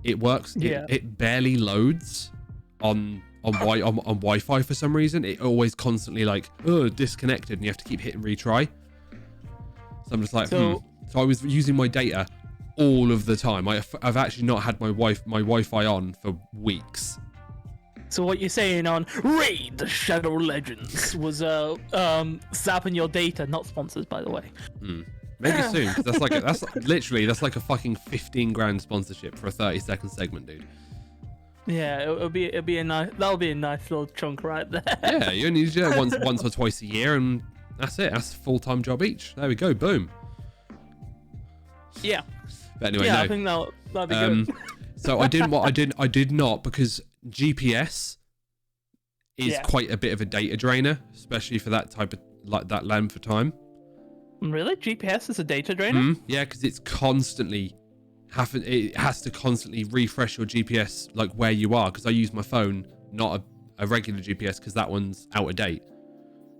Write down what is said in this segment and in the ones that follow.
it works. Yeah. It barely loads on Wi-Fi for some reason. It always constantly like, disconnected, and you have to keep hitting retry. So I'm just like, So I was using my data all of the time. I've actually not had my Wi-Fi on for weeks. So what you're saying on Raid the Shadow Legends was zapping your data, not sponsors, by the way. Maybe soon. That's like a fucking 15 grand sponsorship for a 30-second segment, dude. Yeah, that'll be a nice little chunk right there. Yeah, you only do that once or twice a year, and that's it. That's a full-time job each. There we go. Boom. Yeah. But anyway, yeah, no. I think that'll be good. So I did not because GPS is quite a bit of a data drainer, especially for that type of that length of time. Really? GPS is a data drainer? Yeah, because it's constantly it has to constantly refresh your GPS like where you are, because I use my phone, not a regular GPS, because that one's out of date,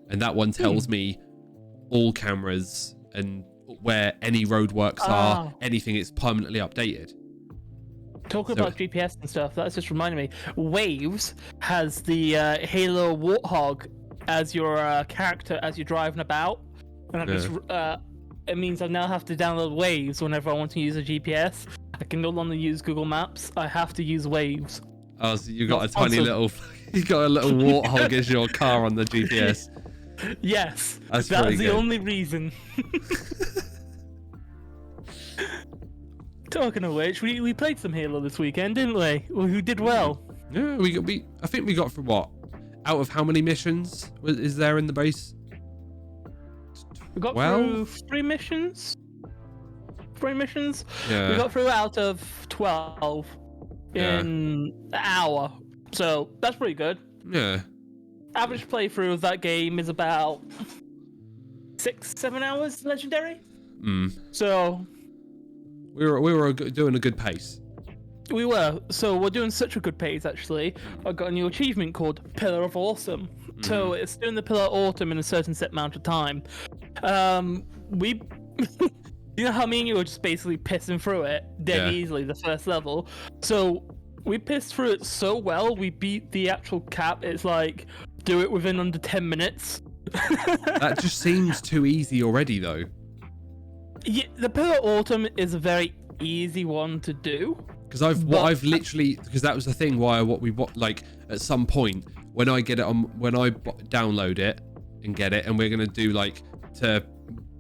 and that one tells me all cameras and where any roadworks are, anything. It's permanently updated. Talking about GPS and stuff, that's just reminding me. Waves has the Halo Warthog as your character as you're driving about, and it means I now have to download Waves whenever I want to use a GPS. I can no longer use Google Maps. I have to use Waves. Oh, so you got you got a little Warthog as your car on the GPS. Yes, that's the only reason. Talking of which, we played some Halo this weekend, didn't we? Who did well? Yeah, I think we got through what? Out of how many missions is there in the base? We got through 3 missions. 3 missions. Yeah. We got through out of 12 in an hour, so that's pretty good. Yeah. Average playthrough of that game is about 6-7 hours legendary. So we were doing a good pace. We were. So we're doing such a good pace, actually. I got a new achievement called Pillar of Awesome. So it's doing the Pillar of Autumn in a certain set amount of time. We, you know how me and you were just basically pissing through it dead easily, the first level. So we pissed through it so well, we beat the actual cap. It's like, do it within under 10 minutes. That just seems too easy already, though. Yeah, the Pillar of Autumn is a very easy one to do. Because I've literally, because that was the thing why like at some point when I get it on, when I download it and get it, and we're gonna do like to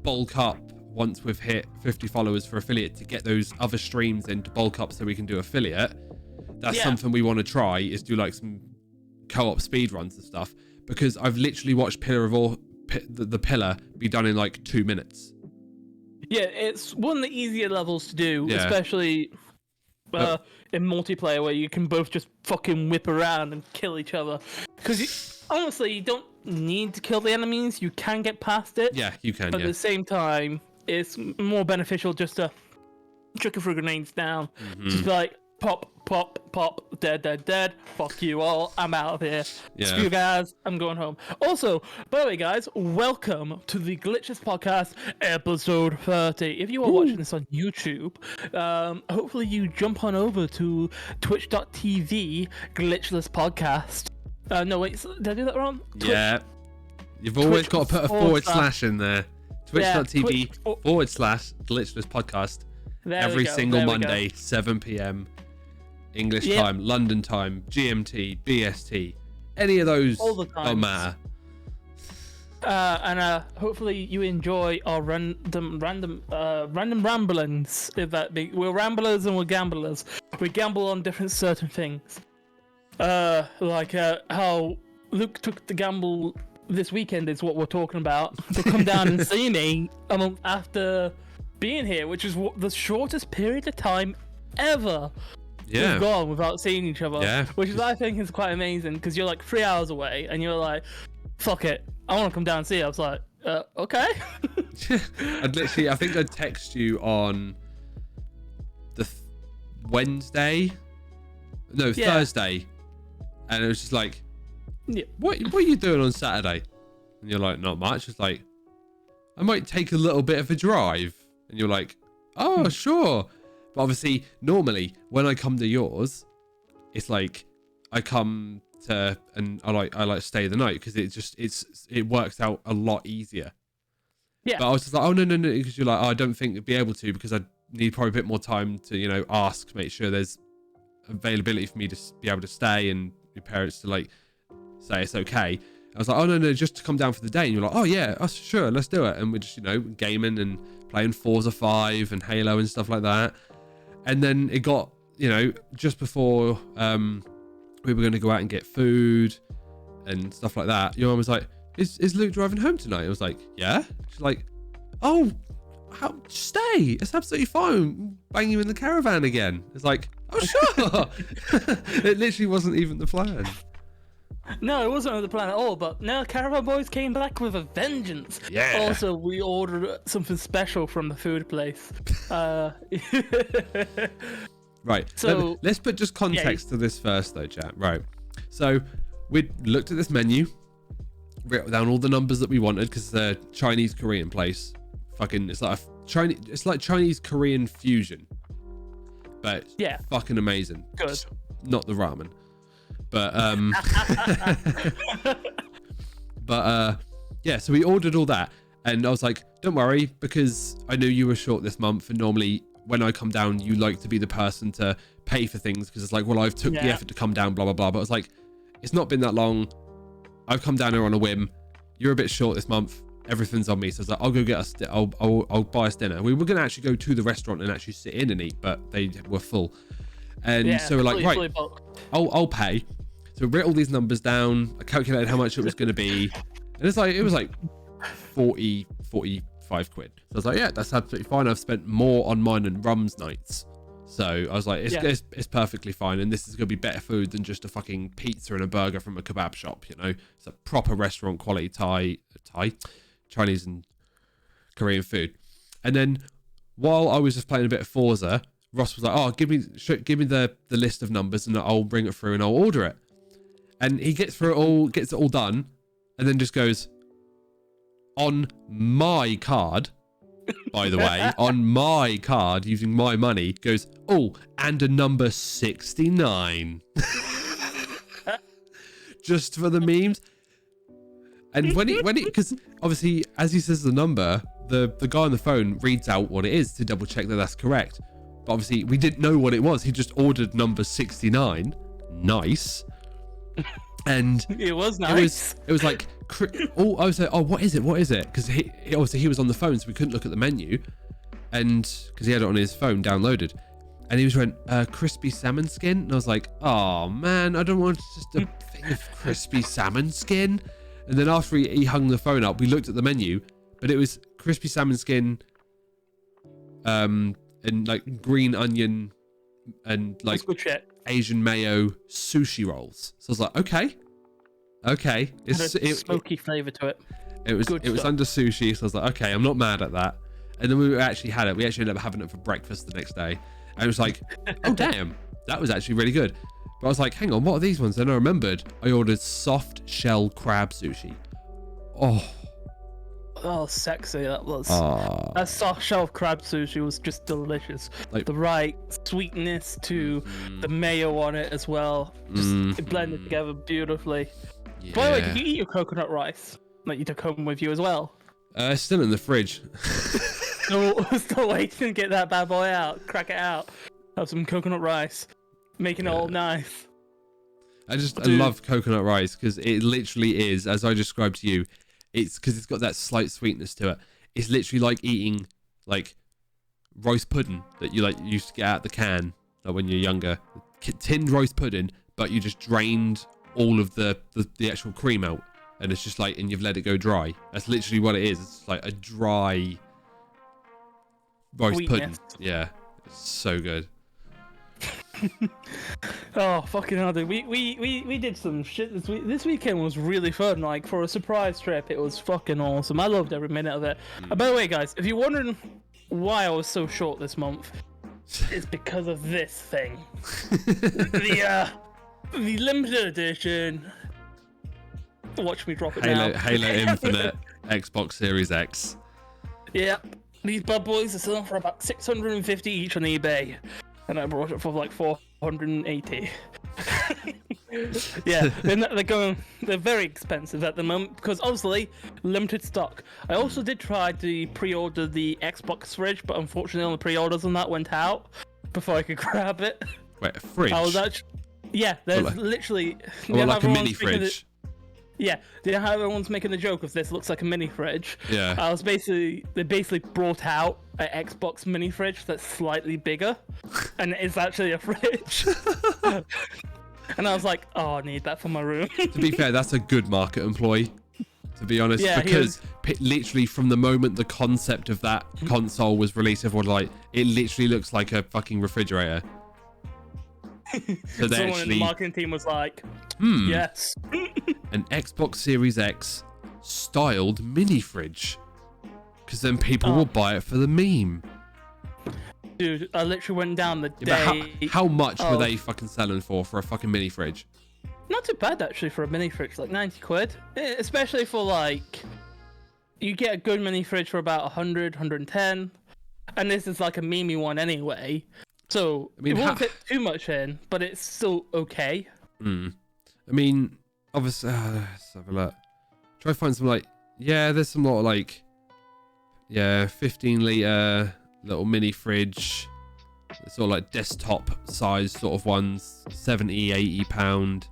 bulk up once we've hit 50 followers for affiliate to get those other streams in to bulk up so we can do affiliate. That's something we want to try, is do like some co-op speed runs and stuff, because I've literally watched the Pillar be done in like 2 minutes. Yeah, it's one of the easier levels to do, especially in multiplayer, where you can both just fucking whip around and kill each other. Because honestly, you don't need to kill the enemies. You can get past it. Yeah, you can. But at the same time, it's more beneficial just to chuck a few grenades down. Just be like, pop, pop, pop, dead, dead, dead. Fuck you all. I'm out of here. Screw you guys. I'm going home. Also, by the way, guys, welcome to the Glitchless Podcast, episode 30. If you are watching this on YouTube, hopefully you jump on over to twitch.tv Glitchless Podcast. No, wait, did I do that wrong? Yeah. You've always got to put a forward slash in there. Twitch.tv / Glitchless Podcast. Every single Monday, 7 p.m. English time, London time, GMT, BST, any of those don't matter. And hopefully you enjoy our random ramblings. If that be, we're ramblers and we're gamblers. We gamble on different certain things. Like how Luke took the gamble this weekend is what we're talking about. To come down and see me a month after being here, which is the shortest period of time ever. We've gone without seeing each other, which is, I think, is quite amazing, because you're like 3 hours away and you're like, fuck it, I want to come down and see you. I was like, okay. I think I'd text you on the Thursday, and it was just like, what are you doing on Saturday? And you're like, not much. It's like, I might take a little bit of a drive. And you're like, oh, sure. But obviously, normally when I come to yours, it's like I come to and I like to stay the night because it works out a lot easier. Yeah. But I was just like, oh no, because you're like, oh, I don't think I'd be able to because I need probably a bit more time to ask, make sure there's availability for me to be able to stay and your parents to like say it's okay. I was like, oh no, just to come down for the day. And you're like, oh yeah, sure, let's do it. And we're just gaming and playing Forza 5 and Halo and stuff like that. And then it got just before we were going to go out and get food and stuff like that, your mum was like, is Luke driving home tonight? I was like, yeah. She's like, oh, stay, it's absolutely fine, bang you in the caravan again. It's like, oh sure. It literally wasn't even the plan. No, it wasn't the plan at all, but no, Caravan Boys came back with a vengeance. Yeah. Also, we ordered something special from the food place. Right, so let's put just context to this first though, chat. Right, so we looked at this menu, wrote down all the numbers that we wanted because it's a Chinese Korean place. It's like Chinese Korean fusion, but yeah, fucking amazing. Good. Just not the ramen, but yeah. So we ordered all that, and I was like, don't worry, because I knew you were short this month, and normally when I come down, you like to be the person to pay for things because it's like, well, I've took the effort to come down, blah blah blah. But I was like, it's not been that long. I've come down here on a whim. You're a bit short this month. Everything's on me. So I was like, I'll go get us. I'll buy us dinner. We were gonna actually go to the restaurant and actually sit in and eat, but they were full. And so we're like, right, I'll pay. So we wrote all these numbers down. I calculated how much it was gonna be, and it was like 45 quid. So I was like, yeah, that's absolutely fine. I've spent more on mine and Rum's nights. So I was like, it's perfectly fine. And this is going to be better food than just a fucking pizza and a burger from a kebab shop, It's a proper restaurant quality Chinese and Korean food. And then while I was just playing a bit of Forza, Ross was like, oh, give me the list of numbers and I'll bring it through and I'll order it. And he gets it all done, and then just goes, on my card, by the way, on my card, using my money, goes, oh, and a number 69. Just for the memes. And when he, because obviously, as he says the number, the guy on the phone reads out what it is to double check that that's correct. But obviously, we didn't know what it was. He just ordered number 69. Nice. And it was nice. It was like, I was like, oh, what is it? Because he was on the phone, so we couldn't look at the menu, and because he had it on his phone downloaded, and he went, crispy salmon skin, and I was like, oh man, I don't want just a thing of crispy salmon skin. And then after he hung the phone up, we looked at the menu, but it was crispy salmon skin, and like green onion, and like Asian mayo sushi rolls. So I was like, okay, it's smoky flavor to it. It was under sushi, so I was like, okay, I'm not mad at that. And then we actually ended up having it for breakfast the next day, and it was like, oh damn, that was actually really good. But I was like, hang on, what are these ones? Then I remembered I ordered soft shell crab sushi. Oh, sexy that was. That soft shell crab sushi was just delicious. Like, the right sweetness to the mayo on it as well. Just it blended together beautifully. Yeah. By the way, did you eat your coconut rice that you took home with you as well? Still in the fridge. Still waiting to get that bad boy out. Crack it out. Have some coconut rice. Making it all nice. I love coconut rice because it literally is, as I described to you, it's because it's got that slight sweetness to it. It's literally like eating like rice pudding that you used to get out the can when you're younger. Tinned rice pudding, but you just drained all of the actual cream out, and it's just like, and you've let it go dry. That's literally what it is. It's like a dry rice pudding. Yeah, it's so good. Oh fucking hell, dude. We did some shit this week. This weekend was really fun. Like, for a surprise trip, it was fucking awesome. I loved every minute of it. By the way, guys, if you're wondering why I was so short this month, it's because of this thing. The limited edition. Watch me drop it now. Halo Infinite Xbox Series X. Yep. these bad boys are selling for about 650 each on eBay, and I bought it for like 480. Yeah, they're very expensive at the moment because obviously limited stock. I also did try to pre-order the Xbox fridge, but unfortunately all the pre-orders on that went out before I could grab it. Wait, a fridge? I was actually, yeah, there's literally like a mini fridge. Yeah, do you know how everyone's making the joke of this looks like a mini fridge? Yeah. They basically brought out an Xbox mini fridge that's slightly bigger, and it's actually a fridge. And I was like, oh, I need that for my room. To be fair, that's a good market employee, to be honest, because literally from the moment the concept of that console was released, everyone was like, it literally looks like a fucking refrigerator. So someone in the marketing team was like, yes. An Xbox Series X styled mini fridge. Because then people will buy it for the meme. Dude, I literally went down the day. How much were they fucking selling for a fucking mini fridge? Not too bad actually for a mini fridge, like 90 quid. Especially for like, you get a good mini fridge for about 100, 110. And this is like a memey one anyway. So I mean, it won't fit too much in, but it's still okay. I mean, obviously, let's have a look. Try to find some like, there's some lot of like, 15-litre little mini fridge. It's all like desktop size sort of ones, 70, 80 pound.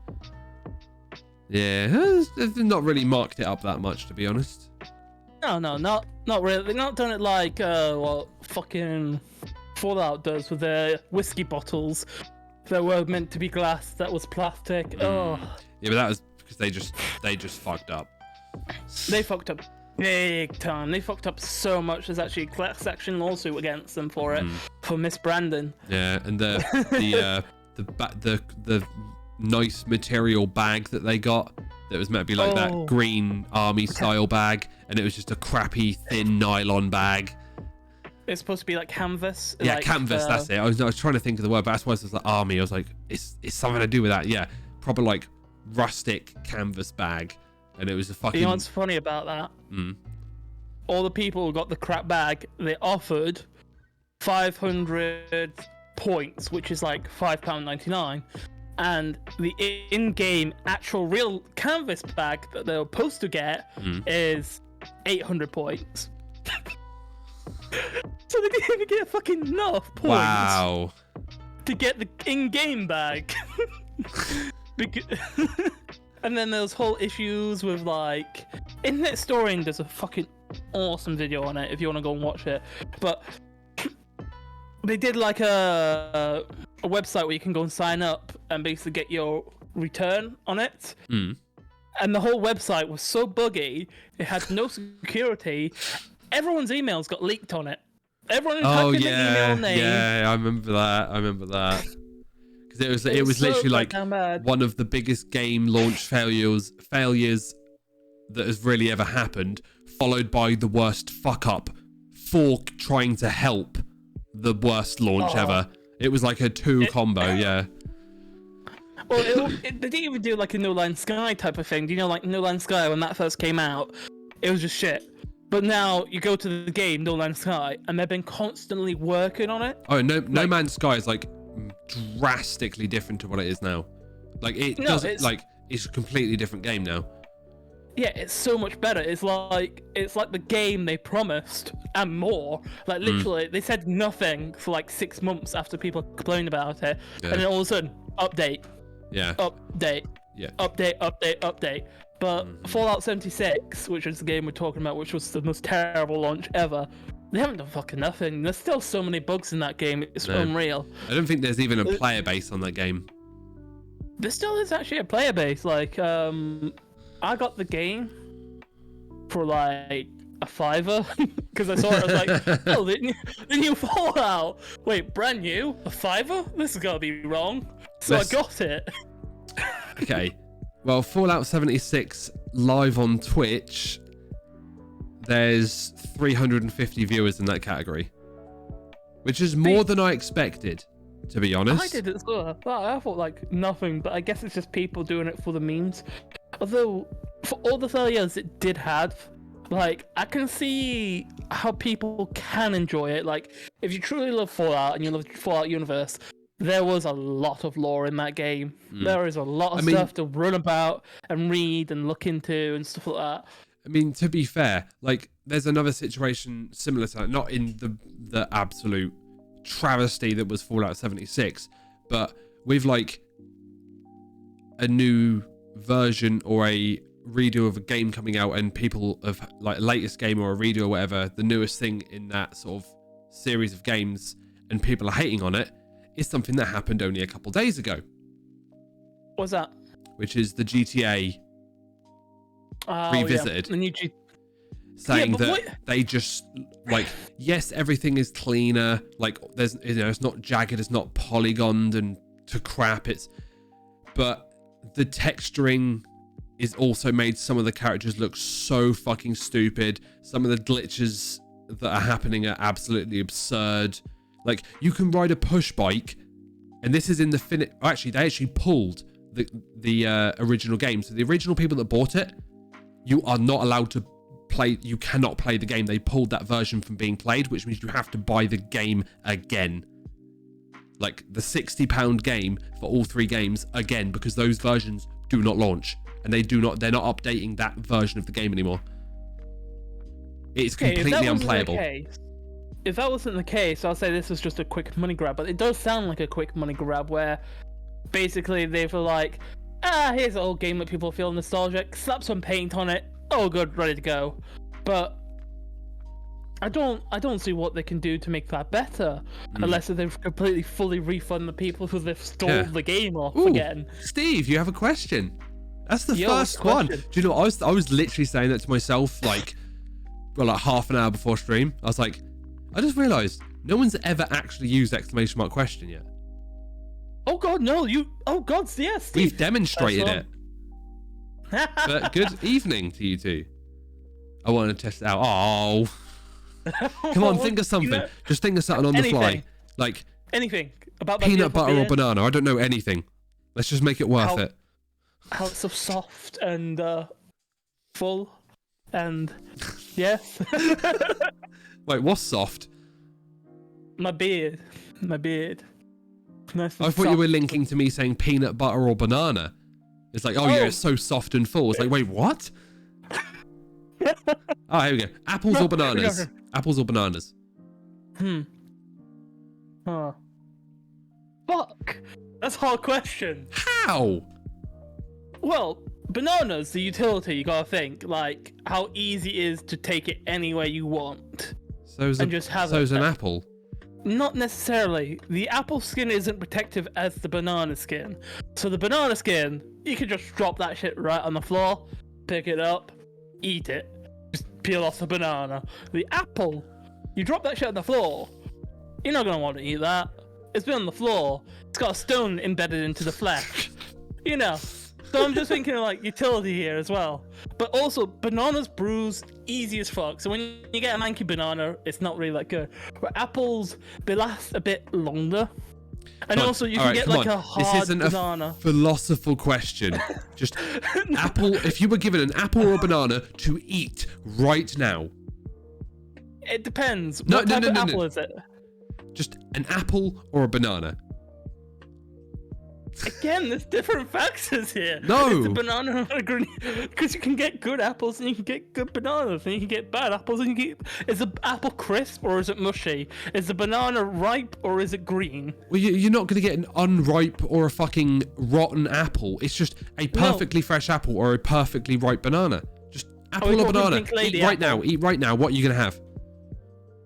Yeah, they've not really marked it up that much, to be honest. No, not really. They've not done it like fucking Fallout does with their whiskey bottles that were meant to be glass that was plastic. Oh. Yeah, but that was because they just fucked up. They fucked up big time. They fucked up so much. There's actually a class action lawsuit against them for it, for misbranding. Yeah, and the nice material bag that they got that was meant to be like that green army style bag, and it was just a crappy thin nylon bag. It's supposed to be like canvas. Yeah, like, canvas. That's it. I was trying to think of the word, but that's why it was like army. I was like, it's something to do with that. Yeah, proper like rustic canvas bag, and it was a fucking. You know what's funny about that? All the people who got the crap bag, they offered 500 points, which is like £5.99, and the in-game actual real canvas bag that they were supposed to get is 800 points. So they didn't even get fucking enough points to get the in-game bag. And then there's whole issues with like Internet Storing does a fucking awesome video on it if you want to go and watch it. But they did like a website where you can go and sign up and basically get your return on it. And the whole website was so buggy, it had no security. Everyone's emails got leaked on it. Everyone typed in the email name. Yeah, I remember that. Because it was literally like one of the biggest game launch failures that has really ever happened, followed by the worst fuck up for trying to help the worst launch ever. It was like a combo, yeah. Well, they didn't even do like a No Line Sky type of thing. Do you know, like No Line Sky when that first came out, it was just shit. But now you go to the game No Line Sky, and they've been constantly working on it. Oh, No Man's Sky is like drastically different to what it is now. Like it's a completely different game now. Yeah, it's so much better. It's like the game they promised and more. Like literally, they said nothing for like 6 months after people complained about it, and then all of a sudden, update. Yeah. Update. Yeah. Update. But Fallout 76, which is the game we're talking about, which was the most terrible launch ever, they haven't done fucking nothing. There's still so many bugs in that game. It's unreal. I don't think there's even a player base on that game. There still is actually a player base. Like, I got the game for like a $5 because I saw it. I was like, oh, the new Fallout. Wait, brand new? A $5? This is gotta be wrong. So I got it. Okay. Well, Fallout 76 live on Twitch, there's 350 viewers in that category, which is more than I expected, to be honest. I did as well. I thought like nothing, but I guess it's just people doing it for the memes. Although, for all the failures it did have, like, I can see how people can enjoy it. Like, if you truly love Fallout and you love the Fallout universe, there was a lot of lore in that game. There is a lot of stuff to run about and read and look into and stuff like that. I mean, to be fair, like, there's another situation similar to that, not in the absolute travesty that was Fallout 76, but with, like, a new version or a redo of a game coming out, and people of, like, a latest game or a redo or whatever, the newest thing in that sort of series of games, and people are hating on it, is something that happened only a couple days ago. What's that? Which is the GTA Revisited. Yeah. The new saying that they just, like, yes, everything is cleaner, like, there's, you know, it's not jagged, it's not polygoned and to crap, but the texturing is also made some of the characters look so fucking stupid. Some of the glitches that are happening are absolutely absurd. Like, you can ride a push bike, and this is in the actually, they actually pulled the original game. So the original people that bought it, you are not allowed to play, you cannot play the game. They pulled that version from being played, which means you have to buy the game again. Like, the £60 game for all 3 games again, because those versions do not launch, and they're not updating that version of the game anymore. It's completely unplayable. If that wasn't the case, I'll say this was just a quick money grab, but it does sound like a quick money grab where basically they were like, here's an old game that people feel nostalgic, slap some paint on it, oh good, ready to go. But I don't see what they can do to make that better, unless they've completely fully refund the people who they've stole the game off again. Steve, you have a question. That's the first one. Do you know what? I was literally saying that to myself, like, well, like half an hour before stream. I was like, I just realised no one's ever actually used exclamation mark question yet. Oh god, no, oh god, yes, Steve. We've demonstrated it. But good evening to you two. I want to test it out. Oh. Come on, think of something. Just think of something on the fly. Like anything about peanut butter or banana. I don't know anything. Let's just make it worth it. How it's so soft and full and yes. Wait, what's soft? My beard. Nice. I thought you were linking to me saying peanut butter or banana. It's like, oh yeah, it's so soft and full. It's like, wait, what? Oh, here we go. Apples or bananas? Apples or bananas? Huh. Fuck. That's a hard question. How? Well, bananas, the utility, you gotta think, like, how easy it is to take it anywhere you want. So's an apple. Not necessarily. The apple skin isn't protective as the banana skin. So the banana skin, you can just drop that shit right on the floor, pick it up, eat it. Just peel off the banana. The apple, you drop that shit on the floor, you're not gonna want to eat that. It's been on the floor. It's got a stone embedded into the flesh. You know. So I'm just thinking of, like, utility here as well. But also, bananas bruise easy as fuck. So when you get a manky banana, it's not really that good. But apples, they last a bit longer. And also, you can get like a hard banana. This isn't a philosophical question. Just apple. If you were given an apple or a banana to eat right now. It depends. What type of apple is it? Just an apple or a banana. Again, there's different factors here. No. It's a banana or a green, because you can get good apples and you can get good bananas and you can get bad apples and you can get... Is the apple crisp or is it mushy? Is the banana ripe or is it green? Well, you're not going to get an unripe or a fucking rotten apple. It's just a perfectly fresh apple or a perfectly ripe banana. Just apple or banana. Eat right now. Eat right now. What are you going to have?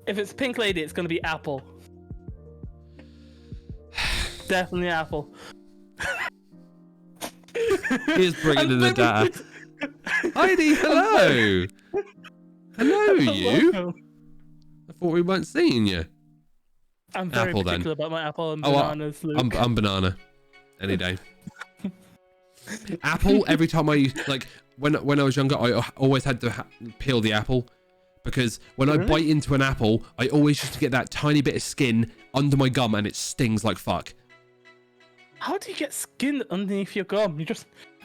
If it's Pink Lady, it's going to be apple. Definitely apple. Here's bringing in the data. Heidi, hello. Hello, you. I thought we weren't seeing you. I'm very particular about my apple and bananas, Luke. I'm banana. Any day. Apple, every time like, when I was younger, I always had to peel the apple. Because when I bite into an apple, I always used to get that tiny bit of skin under my gum and it stings like fuck. How do you get skin underneath your gum?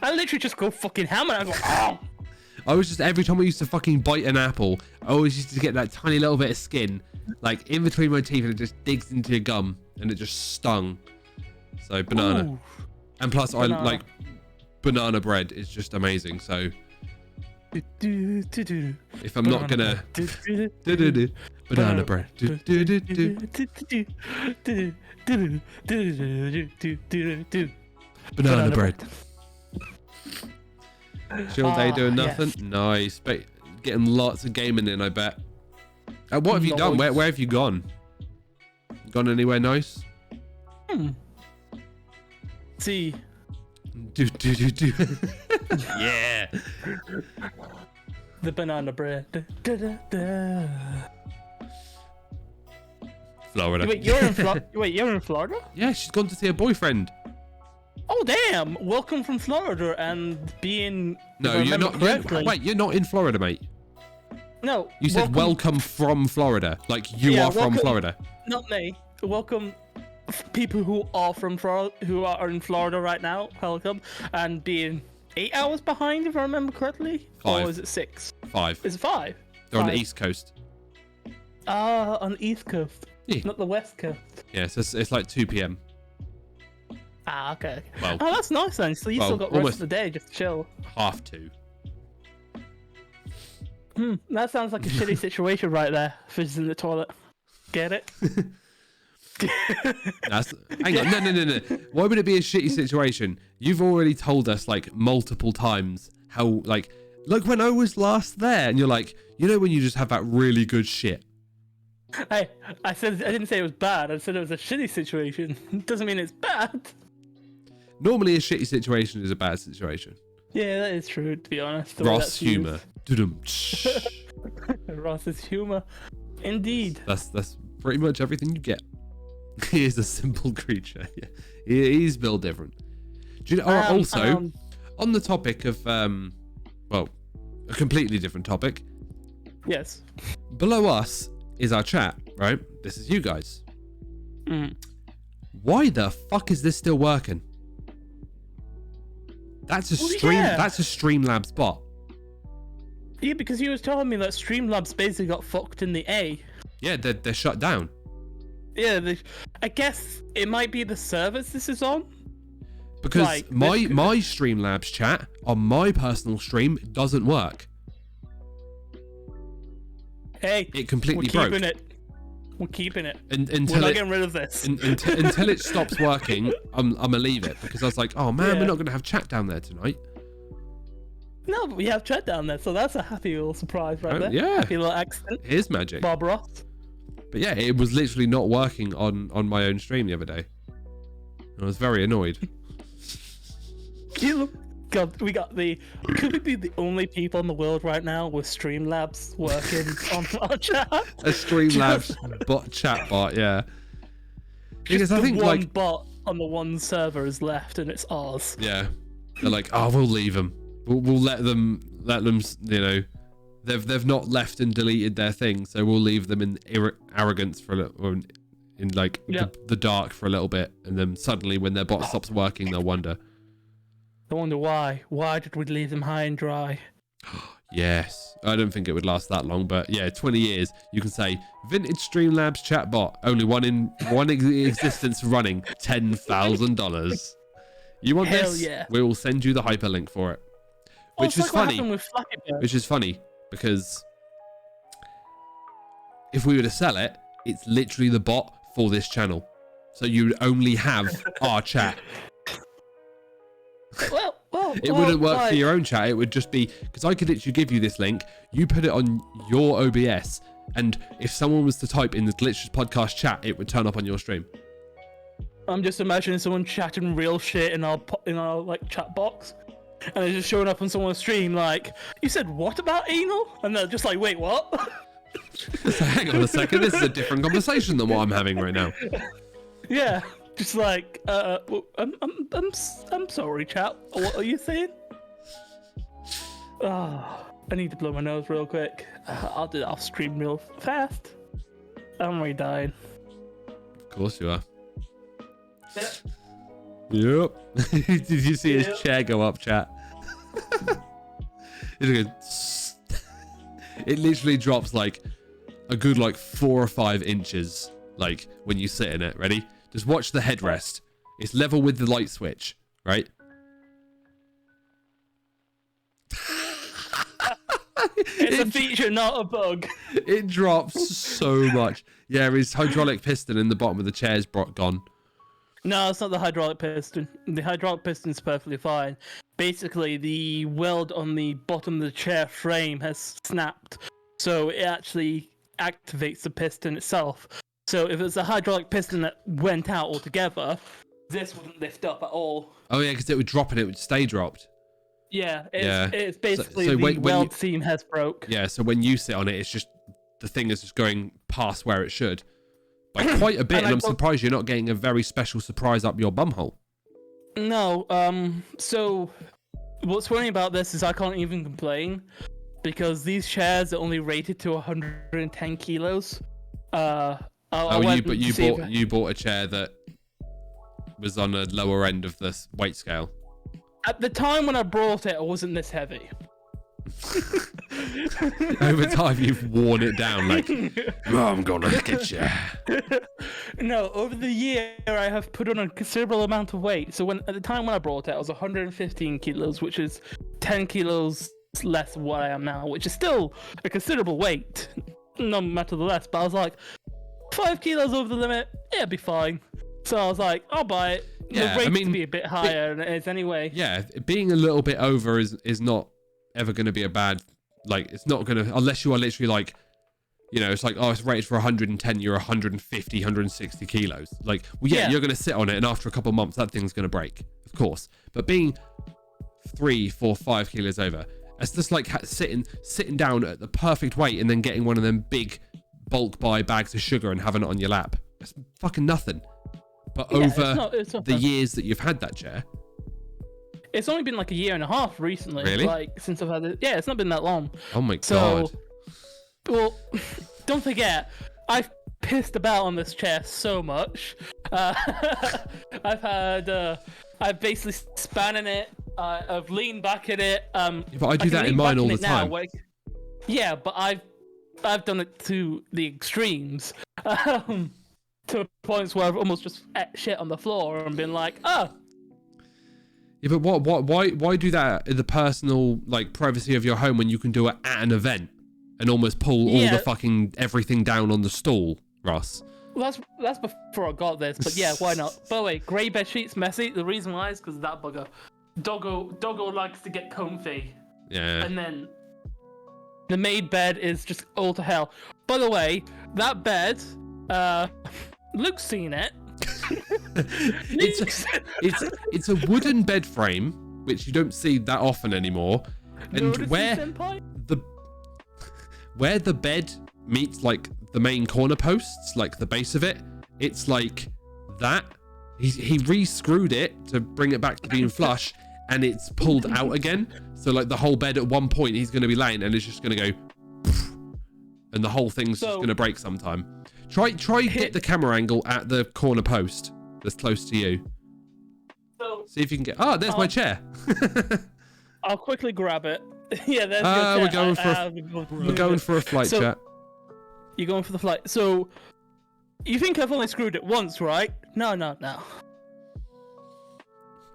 I literally just go fucking hammer and I go, oh! I was just, every time I used to fucking bite an apple, I always used to get that tiny little bit of skin, like in between my teeth, and it just digs into your gum, and it just stung. So banana. Ooh. And plus, Banana. I like banana bread is just amazing. So if I'm not gonna banana bread, banana bread. Chill day doing nothing. Yes. Nice, but getting lots of gaming in, I bet. What have you done? Where have you gone? Gone anywhere nice? See. Do. Yeah. The banana bread. Florida. Wait, you're in Florida? Yeah, she's gone to see her boyfriend. Oh damn! Welcome from Florida and being. No, you're not. Wait, you're not in Florida, mate. No. You said welcome from Florida, like you are from Florida. Not me. Welcome, people who are from Florida, who are in Florida right now. Welcome, and being 8 hours behind, if I remember correctly. 5. Or is it 6? 5. Is it 5? They're on the East Coast. On the East Coast, not the West Coast. Yeah, so it's like 2 p.m. Ah, okay. Well, oh, that's nice then. So you still got the rest of the day just to chill. 1:30. That sounds like a shitty situation right there. Fizzing in the toilet. Get it? Hang on, no. Why would it be a shitty situation? You've already told us like multiple times how like when I was last there, and you're like, when you just have that really good shit. Hey, I didn't say it was bad. I said it was a shitty situation. Doesn't mean it's bad. Normally, a shitty situation is a bad situation. Yeah, that is true. To be honest, Ross humor. Ross's humor, indeed. That's pretty much everything you get. He is a simple creature. Yeah, he's built different. Do you know? Also, on the topic of well, a completely different topic. Yes. Below us is our chat, right? This is you guys. Why the fuck is this still working? That's a stream. Yeah. That's a Streamlabs bot. Yeah, because he was telling me that Streamlabs basically got fucked in the A. Yeah, they're shut down. Yeah, I guess it might be the servers this is on. Because like, my Streamlabs chat on my personal stream doesn't work. Hey, it completely broke. We're keeping it. Until we're not getting rid of this. Until it stops working, I'm gonna leave it because I was like, oh man, we're not gonna have chat down there tonight. No, but we have chat down there, so that's a happy little surprise right there. Yeah. Happy little accident. Here's magic. Bob Ross. But yeah, it was literally not working on my own stream the other day. I was very annoyed. God, could we be the only people in the world right now with Streamlabs working on our chat? A Streamlabs chat bot, yeah. Because I think one bot on the one server is left and it's ours. Yeah, they're like, oh, we'll leave them. We'll let them. They've not left and deleted their thing, so we'll leave them in arrogance for a little, or in like the dark for a little bit, and then suddenly when their bot stops working, they'll wonder. I wonder why. Why did we leave them high and dry? Yes. I don't think it would last that long, but yeah, 20 years. You can say, vintage Streamlabs chatbot, only one existence running, $10,000. You want Hell this? Yeah. We will send you the hyperlink for it. Which is funny. Which is funny, because if we were to sell it, it's literally the bot for this channel. So you'd only have our chat. It wouldn't work for your own chat. It would just be, because I could literally give you this link, you put it on your OBS, and if someone was to type in the Glitchless Podcast chat, it would turn up on your stream. I'm just imagining someone chatting real shit in our like chat box, and it's just showing up on someone's stream like, you said what about anal? And they're just like, wait, what? So hang on a second, this is a different conversation than what I'm having right now. Yeah. Just like, I'm sorry, chat. What are you saying? Oh, I need to blow my nose real quick. I'll do that off stream real fast. I'm already dying. Of course you are. Yep. Did you see his chair go up, chat? It literally drops like a good like 4 or 5 inches, like when you sit in it. Ready? Just watch the headrest. It's level with the light switch, right? It's a feature, not a bug. It drops so much. Yeah, his hydraulic piston in the bottom of the chair's gone. No, it's not the hydraulic piston. The hydraulic piston's perfectly fine. Basically, the weld on the bottom of the chair frame has snapped, so it actually activates the piston itself. So if it's a hydraulic piston that went out altogether, this wouldn't lift up at all. Oh yeah, because it would drop and it would stay dropped. Yeah, it's basically the when weld seam has broke. Yeah, so when you sit on it, it's just the thing is just going past where it should by quite a bit, and I'm surprised you're not getting a very special surprise up your bumhole. No, so what's funny about this is I can't even complain because these chairs are only rated to 110 kilos. You bought a chair that was on a lower end of the weight scale. At the time when I brought it, I wasn't this heavy. Over time, you've worn it down like, oh, I'm gonna get you. No, over the year, I have put on a considerable amount of weight. So at the time when I brought it, I was 115 kilos, which is 10 kilos less than what I am now, which is still a considerable weight, no matter the less. But I was like, 5 kilos over the limit, it'll be fine. So I was like, I'll buy it. Yeah, the rate to be a bit higher than it is anyway. Yeah, being a little bit over is not ever going to be a bad, like, it's not going to, unless you are literally like, you know, it's like, oh, it's rated for 110, you're 150, 160 kilos. Like, well, yeah, you're going to sit on it, and after a couple of months, that thing's going to break, of course. But being 3, 4, 5 kilos over, it's just like sitting down at the perfect weight and then getting one of them big bulk buy bags of sugar and having it on your lap. It's fucking nothing. But over the years that you've had that chair, it's only been like a year and a half recently. Really? Like since I've had it. Yeah, it's not been that long. Oh my god. Well, don't forget, I've pissed about on this chair so much. I've basically span in it. I've leaned back in it. But I do that in mine all the time. Yeah, but I've done it to the extremes. To points where I've almost just ate shit on the floor and been like, oh. Yeah, but why do that in the personal, like, privacy of your home when you can do it at an event and almost pull all the fucking everything down on the stool, Ross? Well, that's before I got this, but yeah, why not? By the way, grey bed sheets messy. The reason why is because of that bugger. Doggo likes to get comfy. Yeah. And then the made bed is just all to hell. By the way, that bed, Luke's seen it. it's a wooden bed frame, which you don't see that often anymore. And where the bed meets like the main corner posts, like the base of it, it's like that. He re-screwed it to bring it back to being flush, and it's pulled out again. So like the whole bed at one point he's going to be laying and it's just going to go, and the whole thing's just going to break sometime. Try get the camera angle at the corner post that's close to you. See if you can get. Oh, there's my chair. I'll quickly grab it. Yeah, there's your chair. We're going for a flight, chat. You're going for the flight. So you think I've only screwed it once, right? No.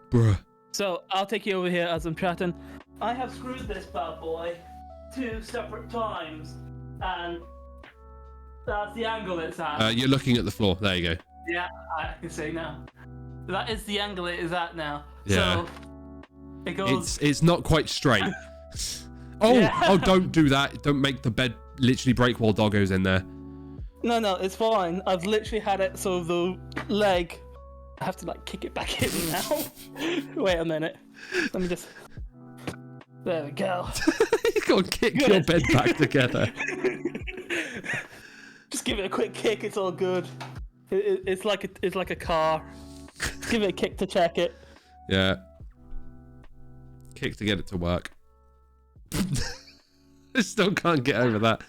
Bruh. So I'll take you over here as I'm chatting. I have screwed this bad boy 2 separate times, and that's the angle it's at. You're looking at the floor. There you go. Yeah, I can see now. That is the angle it is at now. Yeah. So it goes. It's not quite straight. Oh, don't do that. Don't make the bed literally break while Doggo's in there. No, it's fine. I've literally had it so the leg. I have to like kick it back in now. Wait a minute. Let me just. There we go. You gotta kick your bed back together. Just give it a quick kick. It's all good. It's like a car. Just give it a kick to check it. Yeah. Kick to get it to work. I still can't get over that.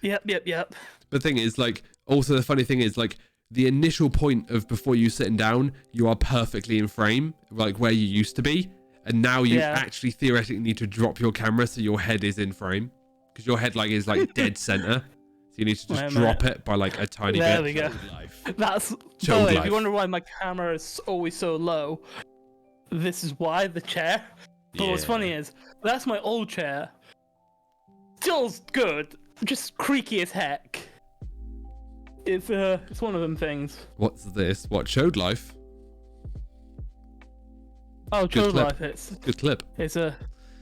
Yep. But the thing is, like, also the funny thing is, like, the initial point of before you sitting down, you are perfectly in frame, like where you used to be. And now you actually theoretically need to drop your camera so your head is in frame, because your head is dead center. So you need to just drop it by a tiny bit. There we go. That's if you wonder why my camera is always so low, this is why, the chair. But what's funny is that's my old chair. Still good, just creaky as heck. It's one of them things. What's this? What, Chode Life? Oh, Chode Life. It's good clip. It's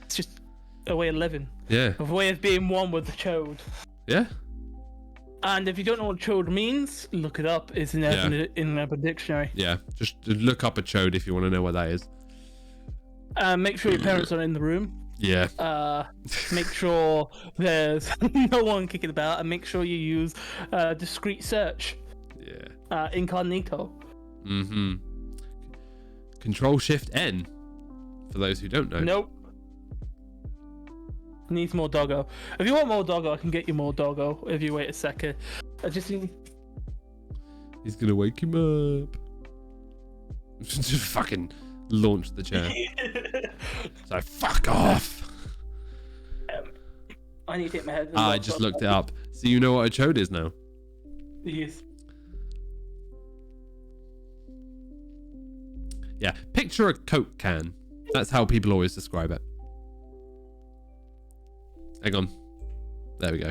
just a way of living. Yeah. A way of being one with the chode. Yeah. And if you don't know what chode means, look it up. It's in Urban Dictionary. Yeah. Just look up a chode if you want to know what that is. Make sure your parents are in the room. Yeah. Make sure there's no one kicking about, and make sure you use discreet search. Yeah. Incognito. Mm-hmm. Control-Shift-N, for those who don't know. Nope. Needs more doggo. If you want more doggo, I can get you more doggo if you wait a second. I just need... He's gonna wake him up. Just fucking launch the chair. So fuck off. I need to hit my head. I just looked it up. So you know what a chode is now? Yes. Yeah, picture a Coke can. That's how people always describe it. Hang on. There we go.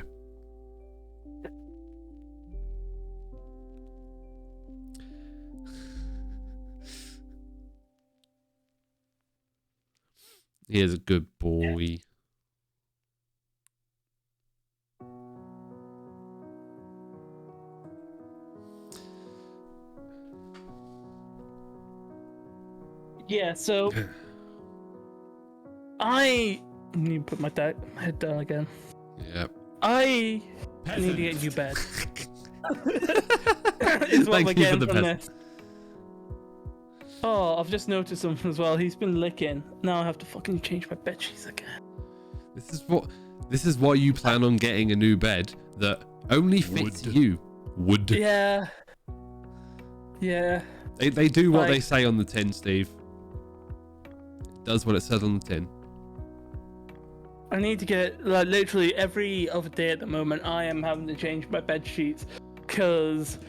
He is a good boy. Yeah, so I need to put my head down again. Yep. I need to get a new bed. Is what we're getting from this. Oh, I've just noticed something as well. He's been licking. Now I have to fucking change my bed sheets again. This is why you plan on getting a new bed that only fits you. Wood. Yeah. Yeah. They do what they say on the tin, Steve. It does what it says on the tin. I need to get, literally every other day at the moment, I am having to change my bed sheets because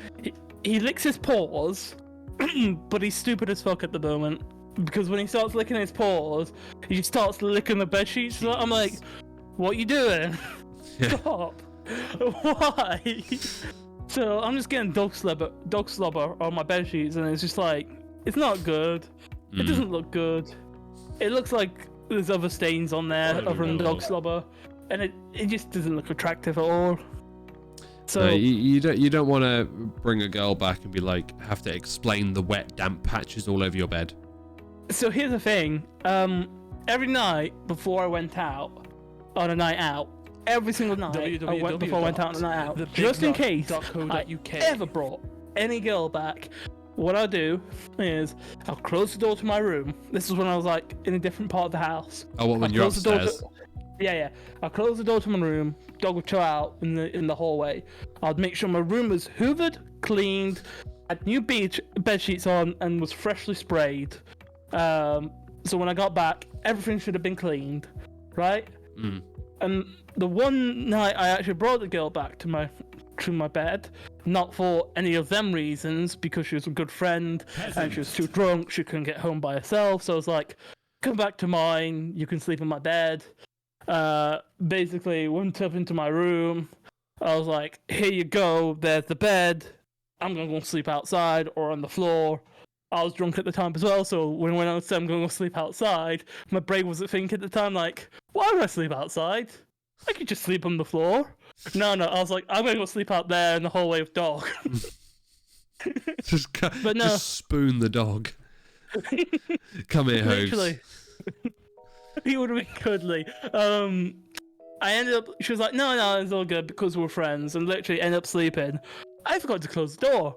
he licks his paws, but he's stupid as fuck at the moment. Because when he starts licking his paws, he just starts licking the bed sheets. So I'm like, what are you doing? Stop. Why? So I'm just getting dog slobber on my bed sheets, and it's just like, it's not good. It doesn't look good. It looks like there's other stains on there other than dog slobber, and it just doesn't look attractive at all. So no, you don't want to bring a girl back and be like, have to explain the wet damp patches all over your bed. So here's the thing. Every night before I went out on a night out, every single night I went before I went out on a night out, just in case I ever brought any girl back, what I'll do is I'll close the door to my room. This is when I was like in a different part of the house. Oh, what, when you're upstairs? Yeah. I'll close the door to my room. Dog would chill out in the hallway. I'd make sure my room was hoovered, cleaned, had new bed sheets on, and was freshly sprayed. So when I got back, everything should have been cleaned, right? And the one night I actually brought the girl back to my bed, not for any of them reasons, because she was a good friend and she was too drunk, she couldn't get home by herself. So I was like, come back to mine, you can sleep in my bed. Basically went up into my room. I was like, here you go, there's the bed. I'm gonna go sleep outside or on the floor. I was drunk at the time as well, so when I said I'm gonna go sleep outside, my brain wasn't thinking at the time like, why would I sleep outside? I could just sleep on the floor. No, I was like, I'm gonna go sleep out there in the hallway with dog. Just spoon the dog. Come here, Hogs. Literally. He would have been cuddly. I ended up, she was like, no, it's all good because we're friends, and literally ended up sleeping. I forgot to close the door.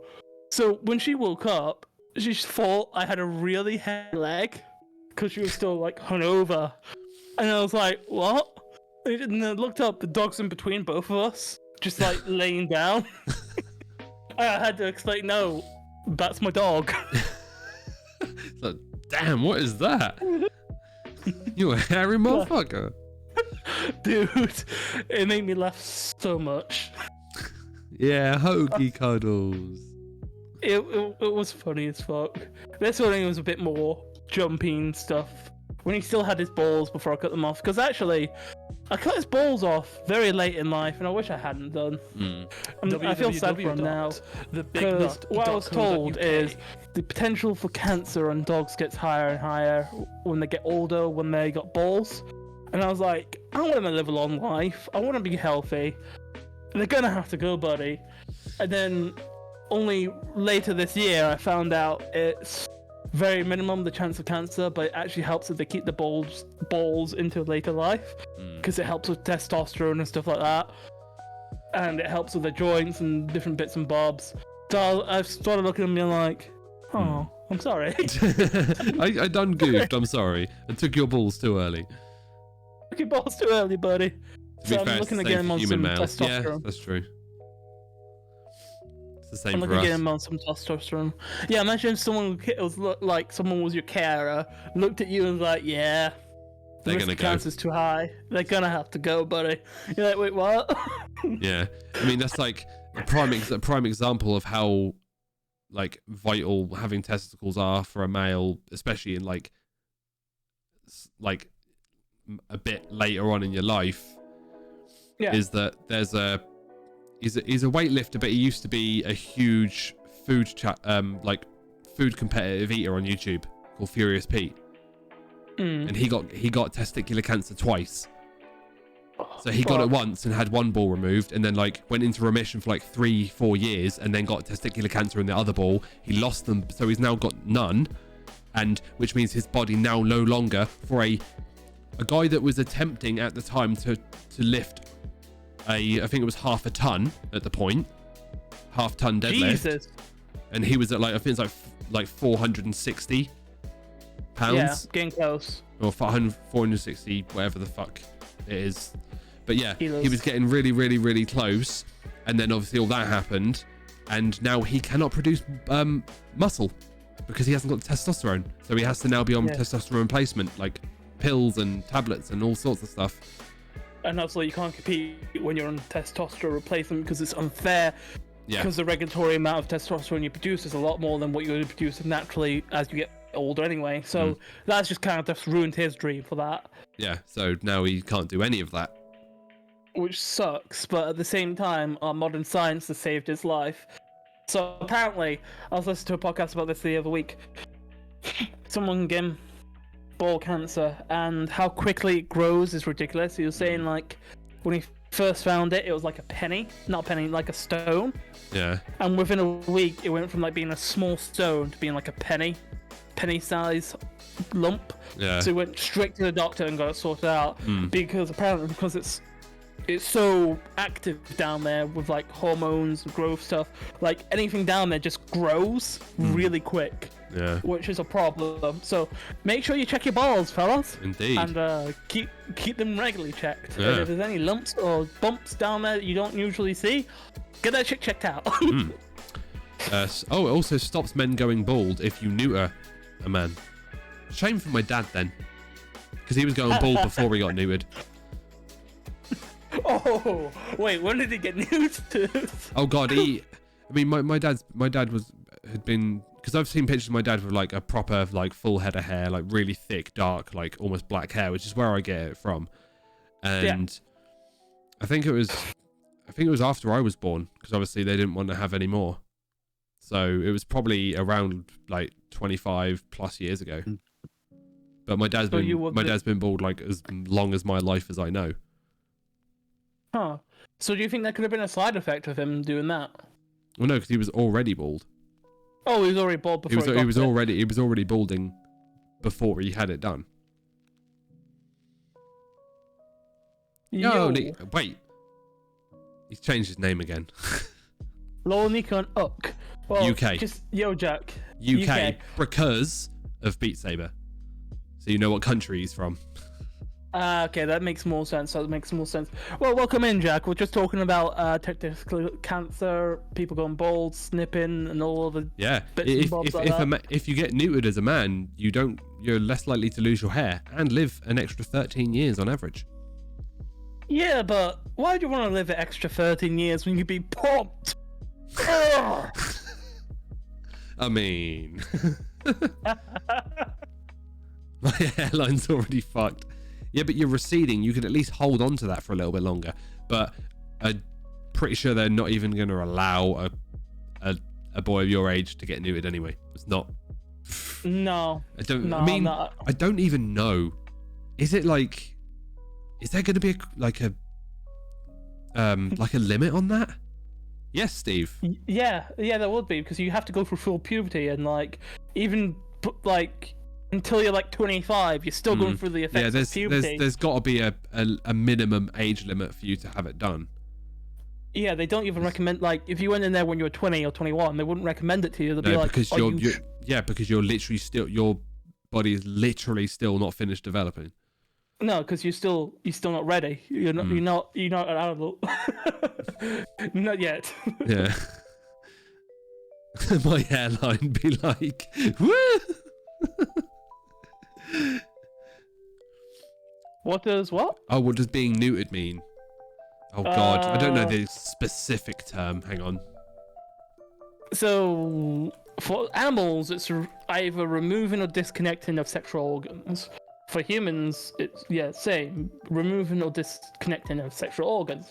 So when she woke up, she thought I had a really heavy leg because she was still like hungover. And I was like, what? And I looked up, the dog's in between both of us, just like laying down. I had to explain, no, that's my dog. So, damn, what is that? You're a hairy motherfucker. Dude, it made me laugh so much. Yeah, hoagie cuddles. It was funny as fuck. This one was a bit more jumping stuff. When he still had his balls before I cut them off. Because actually, I cut his balls off very late in life, and I wish I hadn't done. I feel sad for him now. Because what I was told is the potential for cancer on dogs gets higher and higher when they get older, when they got balls. And I was like, I want them to live a long life. I want to be healthy. And they're gonna have to go, buddy. And then only later this year I found out it's very minimum the chance of cancer, but it actually helps if they keep the balls into later life, because it helps with testosterone and stuff like that, and it helps with the joints and different bits and bobs. So I've started looking at me like, oh, I'm sorry. I done goofed. I'm sorry. I took your balls too early. Took your balls too early, buddy. So I'm looking to get him on some testosterone. Yeah, that's true. The same I'm for looking us. to get him on some testosterone. Yeah, imagine someone was like someone was your carer, looked at you and was like, yeah, the They're risk gonna of go. cancer's too high. They're gonna have to go, buddy. You're like, wait, what? Yeah, I mean that's like a prime example of how like vital having testicles are for a male, especially in like a bit later on in your life. Yeah. Is that he's a weightlifter, but he used to be a huge food competitive eater on YouTube called Furious Pete, and he got testicular cancer twice. So he got it once and had one ball removed, and then like went into remission for like 3-4 years, and then got testicular cancer in the other ball. He lost them, so he's now got none, and which means his body now no longer, for a guy that was attempting at the time to lift I think it was half a ton at the point, half-ton deadlift. Jesus. And he was at like, I think it's like 460 pounds. Yeah, getting close. Or 460, whatever the fuck it is. But yeah, Kilos. he was getting really, really, really close. And then obviously all that happened. And now he cannot produce muscle because he hasn't got the testosterone. So he has to now be on testosterone replacement, like pills and tablets and all sorts of stuff. And also, you can't compete when you're on testosterone replacement because it's unfair. Yeah. Because the regulatory amount of testosterone you produce is a lot more than what you would produce naturally as you get older anyway. So that's just kind of just ruined his dream for that. Yeah, so now he can't do any of that. Which sucks, but at the same time, our modern science has saved his life. So apparently, I was listening to a podcast about this the other week. Someone can get him ball cancer, and how quickly it grows is ridiculous. He was saying like when he first found it, it was like a penny, not a penny, like a stone. Yeah. And within a week, it went from like being a small stone to being like a penny size lump. Yeah. So he went straight to the doctor and got it sorted out because apparently it's so active down there with like hormones, growth stuff. Like anything down there just grows really quick. Yeah. Which is a problem. So make sure you check your balls, fellas. Indeed. And keep them regularly checked. Yeah. And if there's any lumps or bumps down there that you don't usually see, get that shit checked out. It also stops men going bald if you neuter a man. Shame for my dad then, because he was going bald before he got neutered. Oh wait, when did he get neutered? Oh god, my dad had been, because I've seen pictures of my dad with like a proper like full head of hair, like really thick, dark, like almost black hair, which is where I get it from. And I think it was after I was born, because obviously they didn't want to have any more. So it was probably around like 25 plus years ago. But my dad's been bald like as long as my life as I know. Huh. So do you think that could have been a side effect of him doing that? Well, no, because he was already bald. Oh, he was already bald before he was already balding before he had it done. Yo. Wait. He's changed his name again. Lol Nikon Uck. Well, UK. Just Yo Jack. UK because of Beat Saber. So you know what country he's from. Okay, that makes more sense. Well, welcome in, Jack. We're just talking about testicular cancer, people going bald, snipping, and all of the bits and bobs like that. If you get neutered as a man, you're less likely to lose your hair and live an extra 13 years on average. Yeah, but why do you want to live an extra 13 years when you'd be popped? I mean, my hairline's already fucked. Yeah, but you're receding. You can at least hold on to that for a little bit longer. But I'm pretty sure they're not even going to allow a boy of your age to get neutered anyway. It's not. No. I don't even know. Is there going to be like a limit on that? Yes, Steve. Yeah, there would be, because you have to go through full puberty, and even until you're 25, you're still going through the effects of puberty. There's got to be a minimum age limit for you to have it done. Yeah, they don't even recommend, if you went in there when you were 20 or 21, they wouldn't recommend it to you. They'd be like, because because you're literally still, your body is literally still not finished developing. No, because you're still not ready. You're not an adult. Not yet. Yeah. My hairline be like, woo! What does what? Oh, what does being neutered mean? Oh God, I don't know the specific term. Hang on. So for animals, it's either removing or disconnecting of sexual organs. For humans, it's same, removing or disconnecting of sexual organs.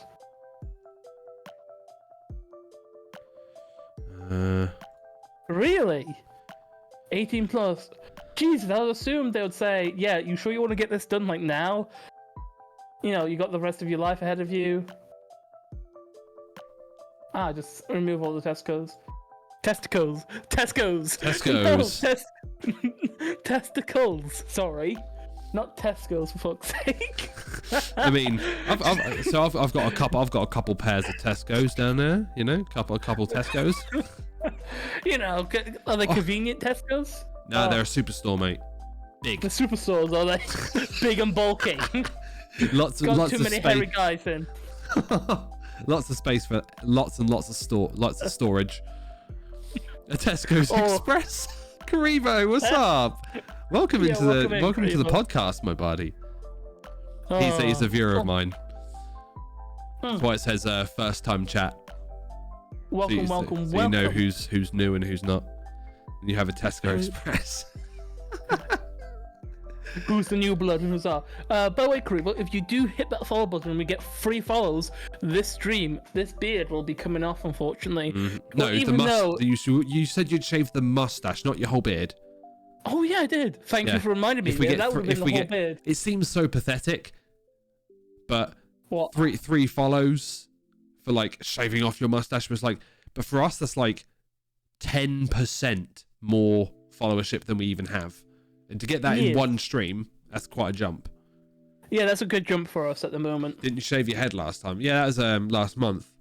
Really? 18 plus. Jesus, I would assume they would say, yeah, you sure you want to get this done now? You got the rest of your life ahead of you. Just remove all the testicles. Testicles. Testicles. Sorry. Not Tesco's, for fuck's sake. I mean, I've got a couple pairs of Tesco's down there. Couple Tesco's. Are they convenient Tesco's? No, they're a superstore, mate. Big. The superstores, are they? Big and bulky. lots too of many hairy guys in. Lots of space for lots of storage. A Tesco's Express. Karibo, what's up? Welcome into the podcast, my buddy. He's a viewer of mine. That's why it says first time chat. Welcome. So you know who's new and who's not. And you have a Tesco Express. Who's the new blood and who's not? By the way, Karibo, if you do hit that follow button and we get 3 follows, this beard will be coming off, unfortunately. No, you said you'd shave the mustache, not your whole beard. Oh yeah, I did. Thank you for reminding me. That would have been the whole beard. It seems so pathetic, but what? Three follows for shaving off your mustache was but for us that's 10% more followership than we even have, and to get that in one stream, that's quite a jump. Yeah, that's a good jump for us at the moment. Didn't you shave your head last time? Yeah, that was last month.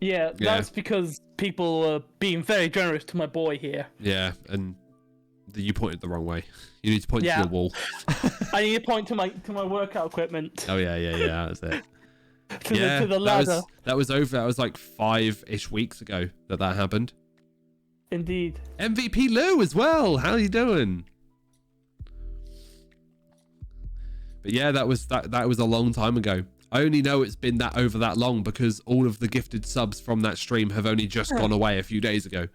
Yeah, that's because people are being very generous to my boy here. Yeah, and you pointed the wrong way. You need to point to your wall. I need to point to my workout equipment. Oh yeah, that's it. to the ladder. That was over. That was 5-ish weeks ago that happened. Indeed. MVP Lou as well. How are you doing? But yeah, that was a long time ago. I only know it's been over that long because all of the gifted subs from that stream have only just gone away a few days ago.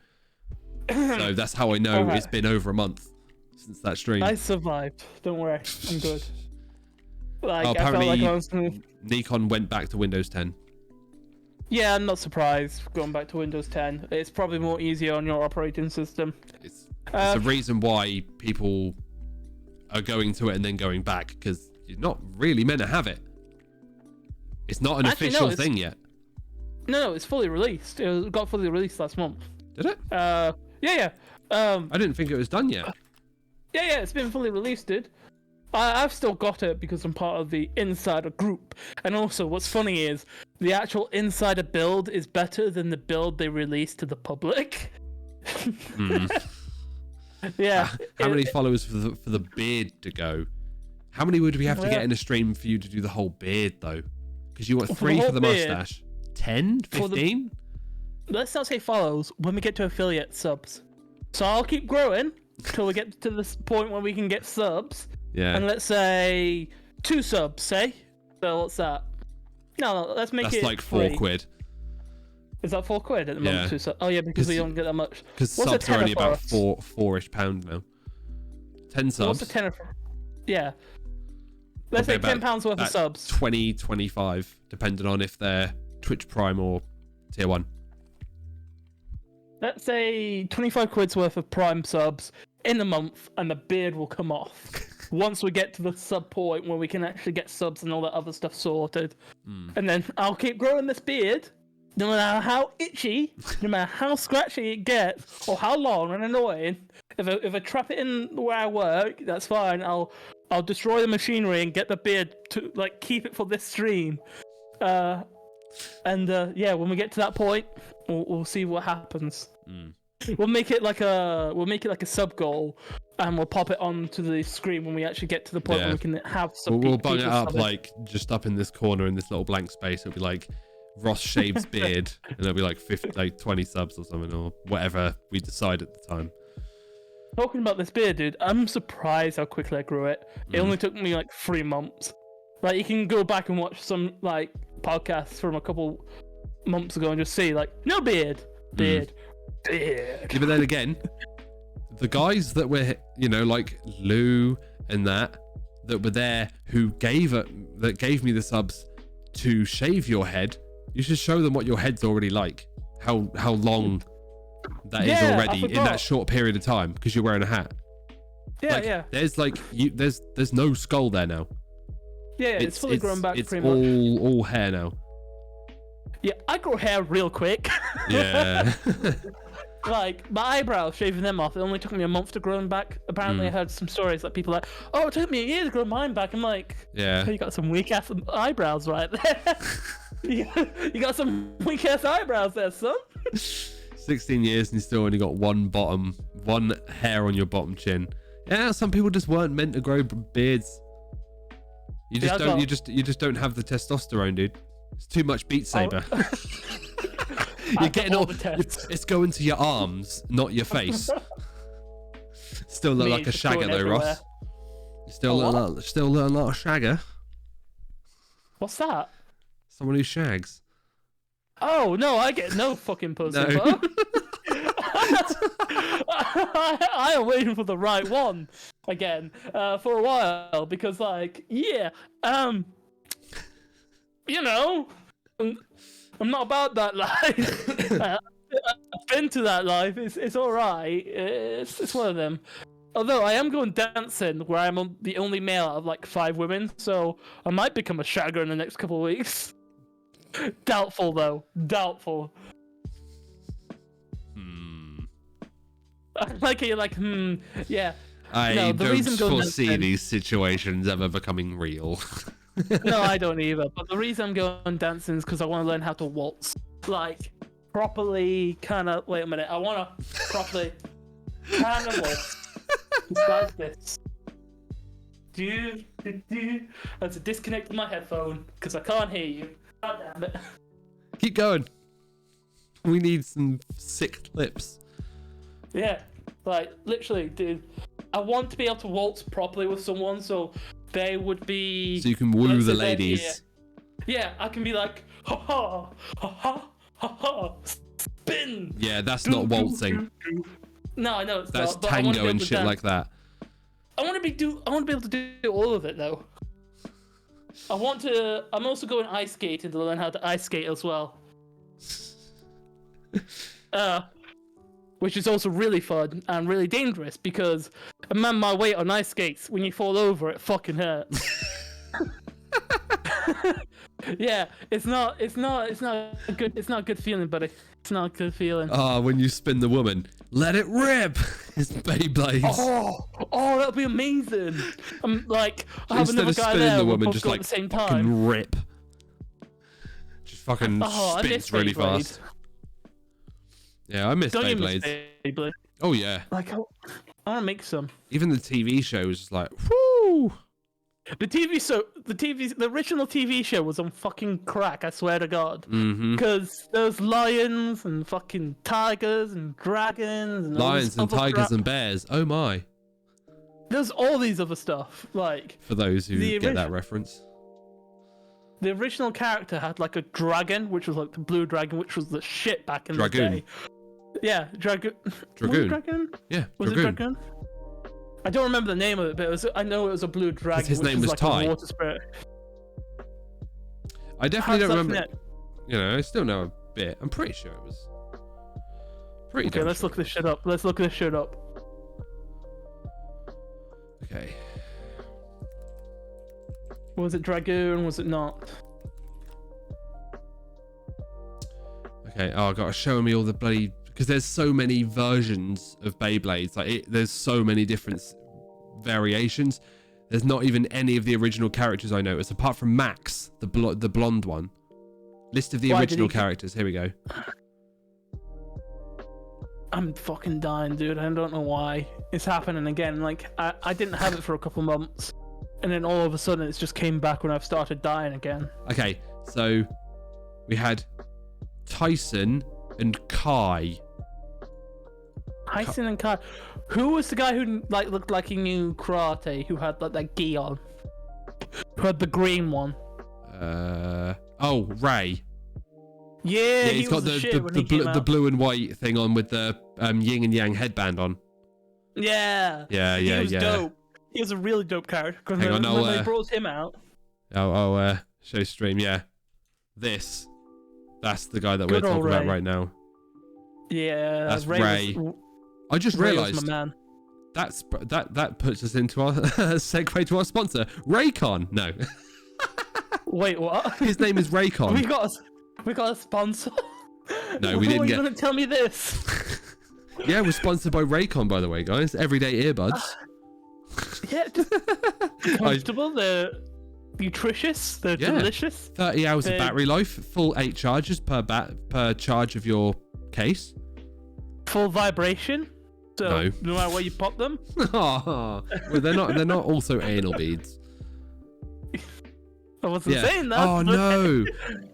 So that's how I know it's been over a month since that stream. I survived. Don't worry. I'm good. Apparently I felt Nikon went back to Windows 10. Yeah, I'm not surprised going back to Windows 10. It's probably more easier on your operating system. It's a reason why people are going to it and then going back, because you're not really meant to have it. It's not an official thing yet. No, it's fully released. It got fully released last month. Did it? Yeah. I didn't think it was done yet. Yeah, it's been fully released, dude. I've still got it because I'm part of the insider group. And also, what's funny is the actual insider build is better than the build they released to the public. Yeah. How many followers for the beard to go? How many would we have to get in a stream for you to do the whole beard, though? Because you want 3 for the beard, mustache. 10? 15? Let's not say follows when we get to affiliate subs. So I'll keep growing till we get to this point where we can get subs. Yeah. And let's say 2 subs, say? So what's that? No, let's make it. That's like 4 quid. Is that 4 quid at the moment? 2 subs? Oh yeah, because we don't get that much. Because subs are only about four-ish pound now. 10 subs. What's a tenner for? Yeah. Let's say £10 worth of subs. 20, 25, depending on if they're Twitch Prime or Tier 1. Let's say 25 quid's worth of Prime subs in a month, and the beard will come off. Once we get to the sub point where we can actually get subs and all that other stuff sorted. And then I'll keep growing this beard, no matter how itchy, no matter how scratchy it gets, or how long and annoying. If I trap it in where I work, that's fine. I'll destroy the machinery and get the beard to like keep it for this stream. Yeah, when we get to that point, we'll see what happens. We'll make it like a sub goal, and we'll pop it onto the screen when we actually get to the point where we can have some. We'll bung it up like just up in this corner in this little blank space. It'll be like Ross shaves beard, and it'll be like 20 subs or something, or whatever we decide at the time. Talking about this beard, dude, I'm surprised how quickly I grew it. It only took me like 3 months. Like, you can go back and watch some like podcasts from a couple months ago and just see like no beard. Yeah, but then again, the guys that were, like Lou and that were there who gave me the subs to shave your head, you should show them what your head's already like, how long that is already in that short period of time, because you're wearing a hat. There's there's no skull there now. It's fully grown back. It's pretty much all hair now. Yeah, I grow hair real quick. Yeah. Like, my eyebrows, shaving them off, it only took me a month to grow them back. Apparently, I heard some stories that people are like, oh, it took me a year to grow mine back. I'm like, yeah, you got some weak-ass eyebrows right there. You got some weak-ass eyebrows there, son. 16 years and you still only got one hair on your bottom chin. Yeah, some people just weren't meant to grow beards. You just don't have the testosterone, dude. It's too much Beat Saber. You're getting all it's going to your arms, not your face. Still look like a shagger though, Ross. You still look like a shagger. What's that? Someone who shags. Oh no, I get no fucking pussy. No. I am waiting for the right one again for a while, because I'm not about that life. I've been to that life. It's all right. It's one of them. Although I am going dancing, where I'm the only male out of like 5 women, so I might become a shagger in the next couple of weeks. Doubtful though. Doubtful. I like it. You're like, yeah. I don't foresee these situations ever becoming real. No, I don't either. But the reason I'm going dancing is because I want to learn how to waltz. Like, properly kind of... Wait a minute. I want to properly kind of waltz. It's like this. I have to disconnect my headphone because I can't hear you. God damn it. Keep going. We need some sick clips. Yeah. Like, literally, dude. I want to be able to waltz properly with someone, so... They would be... So you can woo the ladies. Yeah, I can be like, ha ha, ha ha, ha ha, spin. Yeah, that's not waltzing. No, I know it's that's not. That's tango and shit like that. I want to be able to do all of it though. I'm also going ice skating to learn how to ice skate as well. Which is also really fun and really dangerous, because my weight on ice skates, when you fall over, it fucking hurts. Yeah, it's not a good feeling, buddy. It's not a good feeling. When you spin the woman, let it rip. It's Beyblades. Oh, that'll be amazing. I'm like, I have instead another of guy spinning there, the woman, we'll just go like at the same fucking time. Rip. Just fucking spins really fast. Yeah, I miss Beyblades. Oh yeah. Like, I want to make some. Even the TV shows, like, whoo. The original TV show was on fucking crack. I swear to God. Mm-hmm. Because there's lions and fucking tigers and dragons and lions and tigers and bears. Oh my! There's all these other stuff. Like for those who get that reference, the original character had like a dragon, which was like the blue dragon, which was the shit back in the day. Yeah, dragoon. Dragoon? Yeah, was it dragoon? I don't remember the name of it, but I know it was a blue dragon. His name was like Ty. A water spirit. I definitely don't remember. You know, I still know a bit. I'm pretty sure it was. Okay, let's look this shit up. Okay. Was it dragoon? Was it not? Okay. Oh, I gotta show me all the bloody. Because there's so many versions of Beyblades, there's so many different variations. There's not even any of the original characters I noticed, apart from Max, the blonde one. List of the original characters. Here we go. I'm fucking dying, dude. I don't know why it's happening again. Like I didn't have it for a couple months, and then all of a sudden it's just came back when I've started dying again. Okay, so we had Tyson and Kai. Tyson and Kai. Who was the guy who like looked like he knew karate? Who had like that gi on? Who had the green one? Oh, Ray. Yeah, he's got the blue and white thing on with the yin and yang headband on. Yeah. He was dope. He was a really dope character. Because when they brought him out. Show stream. Yeah, that's the guy that we're talking about right now. Yeah, that's Ray. I just realised that puts us into our segue to our sponsor, Raycon. No. Wait, what? His name is Raycon. We got a sponsor. No, we didn't get. You're gonna tell me this? Yeah, we're sponsored by Raycon, by the way, guys. Everyday earbuds. Yeah, just comfortable. They're nutritious. They're delicious. 30 hours of battery life. Full 8 charges per charge of your case. Full vibration. So no matter where you pop them. Well, they're not also anal beads. I wasn't saying that. Oh no!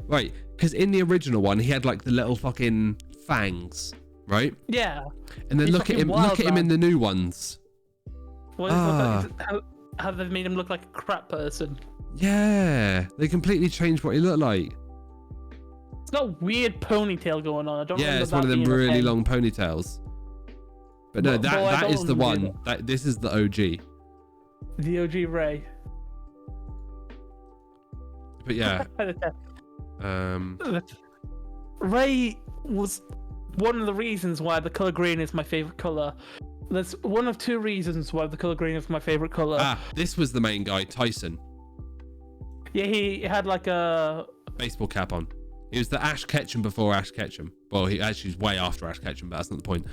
Right, because in the original one, he had like the little fucking fangs, right? Yeah. And then look at him in the new ones. How they've made him look like a crap person. Yeah, they completely changed what he looked like. It's got a weird ponytail going on. I don't. Yeah, it's one of them really long ponytails. But no, that is the one. This is the OG. The OG Ray. But yeah. Ray was one of the reasons why the color green is my favorite color. There's one of two reasons why the color green is my favorite color. This was the main guy, Tyson. Yeah, he had like a baseball cap on. He was the Ash Ketchum before Ash Ketchum. Well, he actually is way after Ash Ketchum, but that's not the point.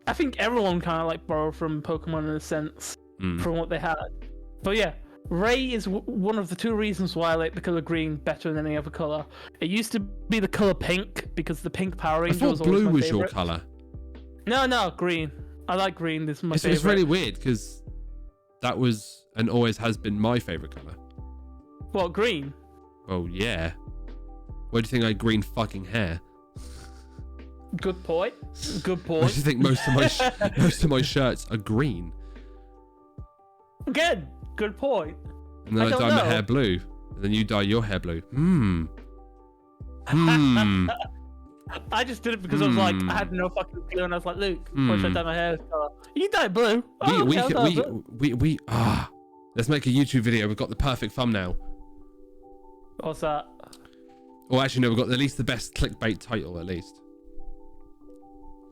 I think everyone kind of like borrowed from Pokemon in a sense, from what they had. But yeah, Ray is one of the two reasons why I like the color green better than any other color. It used to be the color pink because the pink Power Ranger was always my favorite. Blue was your color. No, green. I like green. This is my favorite. It's really weird because that was and always has been my favorite color. What, green? Oh yeah. Why do you think I had green fucking hair? Good point. Why do you think most of my shirts are green? Again, good point. And then I dye my hair blue, and then you dye your hair blue. I just did it because I was like, I had no fucking clue, and I was like, Luke, why should I dye my hair this color? You dye blue. Let's make a YouTube video. We've got the perfect thumbnail. What's that? Or actually, no, we've got at least the best clickbait title, at least.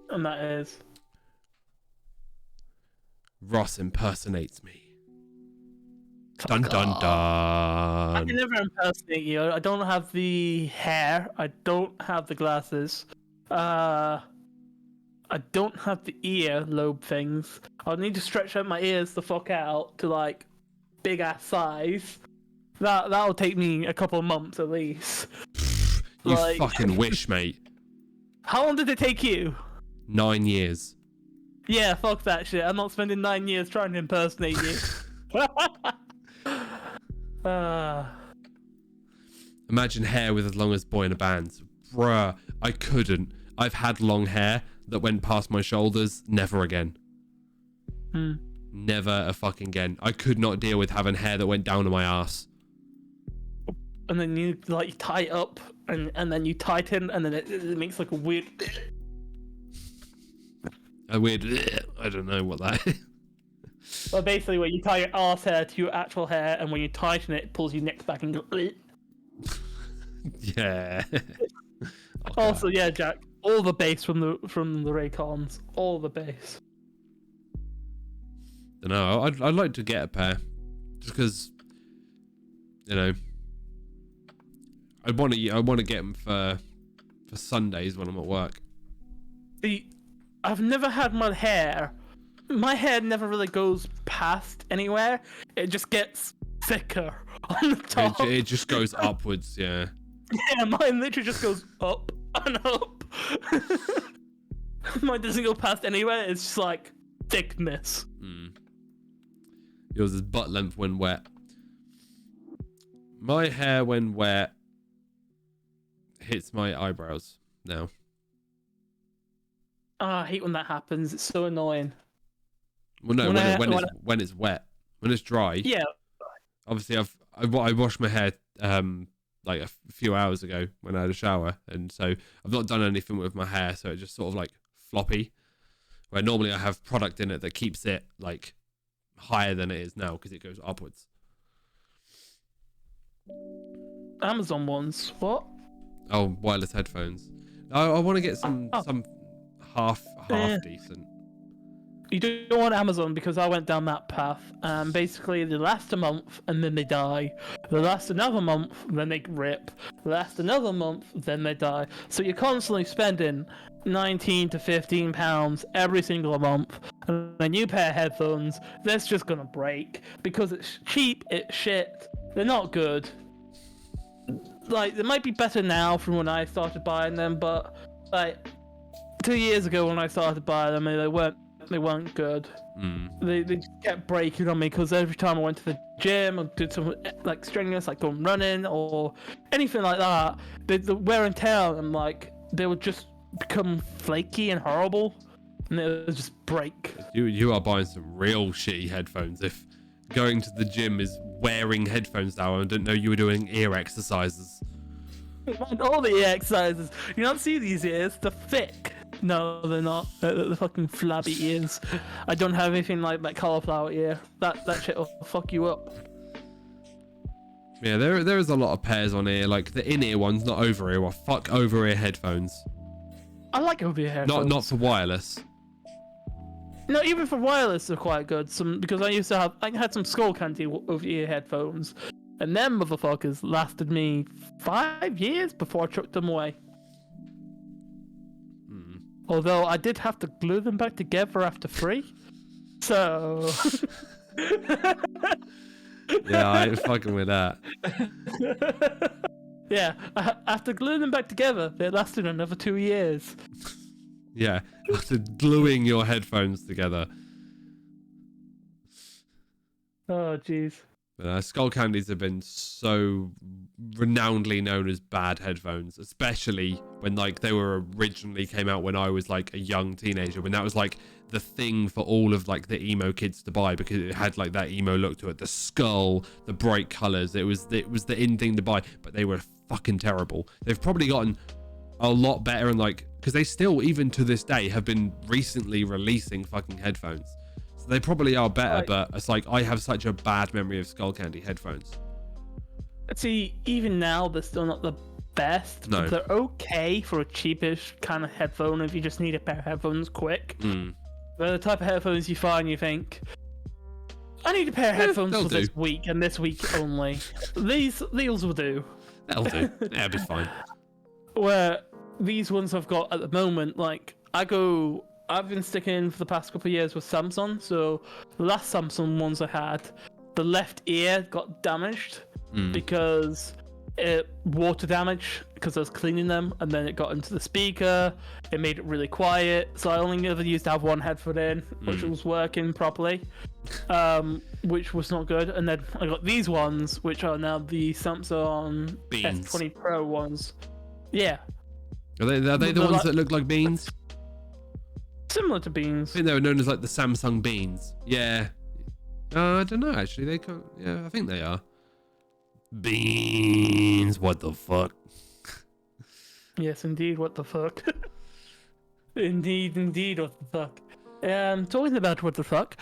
And that is Ross impersonates me. Dun dun dun. I can never impersonate you. I don't have the hair. I don't have the glasses. I don't have the ear lobe things. I'll need to stretch out my ears the fuck out to like big ass size. That'll take me a couple of months at least. You fucking wish, mate. How long did it take you? 9 years. Yeah, fuck that shit. I'm not spending 9 years trying to impersonate you. Imagine hair with as long as Boy in a Band. Bruh, I couldn't. I've had long hair that went past my shoulders. Never again. Never a fucking again. I could not deal with having hair that went down to my ass. And then you like tie it up, and then you tighten, and then it makes like a weird. A weird. I don't know what that is. Well, basically, when you tie your arse hair to your actual hair, and when you tighten it, it pulls your neck back and goes. Yeah. Also, yeah, Jack. All the bass from the Raycons. All the bass. I don't know. I'd like to get a pair, just because, you know. I want to get them for Sundays when I'm at work. See, I've never had my hair. My hair never really goes past anywhere. It just gets thicker on the top. It just goes upwards, yeah. Yeah, mine literally just goes up and up. Mine doesn't go past anywhere. It's just like thickness. Yours is butt length when wet. My hair when wet hits my eyebrows now. Oh, I hate when that happens. It's so annoying. Well, no, when it's wet. When it's dry. Yeah. Obviously, I washed my hair like a few hours ago when I had a shower, and so I've not done anything with my hair, so it's just sort of like floppy. Where normally I have product in it that keeps it like higher than it is now because it goes upwards. Amazon ones. What? Oh, wireless headphones. I want to get some half decent. You don't want Amazon because I went down that path. Basically, they last a month and then they die. They last another month, then they rip. They last another month, then they die. So you're constantly spending £19 to £15 every single month on a new pair of headphones. That's just gonna break because it's cheap. It's shit. They're not good. Like, they might be better now from when I started buying them, but like 2 years ago when I started buying them, they weren't good. They just kept breaking on me because every time I went to the gym or did some like strenuous, like going running or anything like that, the wear and tear on them, like they would just become flaky and horrible, and it would just break. You are buying some real shitty headphones. If going to the gym is wearing headphones now, I didn't know you were doing ear exercises. All the ear exercises. You don't see these ears. They're thick. No, they're not. They're fucking flabby ears. I don't have anything like that cauliflower ear. That shit will fuck you up. Yeah, there is a lot of pairs on here, like the in-ear ones, not over-ear. Well, fuck over-ear headphones. I like over-ear headphones. Not for wireless. No, even for wireless, they're quite good. Because I had some Skull Candy over-ear headphones, and them motherfuckers lasted me 5 years before I chucked them away. Although I did have to glue them back together after 3. So... Yeah, I ain't fucking with that. Yeah, after gluing them back together, they lasted another 2 years. Yeah, after gluing your headphones together. Oh, jeez. Skull Candies have been so renownedly known as bad headphones, especially when like they were originally came out when I was like a young teenager, when that was like the thing for all of like the emo kids to buy because it had like that emo look to it, the skull, the bright colors. It was the in thing to buy, but they were fucking terrible. They've probably gotten a lot better, and like because they still even to this day have been recently releasing fucking headphones. So they probably are better, right. But it's like I have such a bad memory of Skull Candy headphones. See, even now they're still not the best. No. But they're okay for a cheapish kind of headphone if you just need a pair of headphones quick. They're the type of headphones you find you think, I need a pair of headphones for this week and this week only. These will do. That'll do. That'll be fine. Where these ones I've got at the moment, like I've been sticking for the past couple of years with Samsung. So the last Samsung ones I had, the left ear got damaged because water damage because I was cleaning them, and then it got into the speaker. It made it really quiet, so I only ever used to have one headphone in, which was working properly, which was not good. And then I got these ones, which are now the Samsung S20 Pro ones. Yeah. Are they the ones that look like beans? Similar to beans. I think they were known as like the Samsung beans. Yeah. I don't know, actually. They can't. Yeah, I think they are. Beans. What the fuck? Yes, indeed. What the fuck? Indeed. What the fuck? Talking about what the fuck,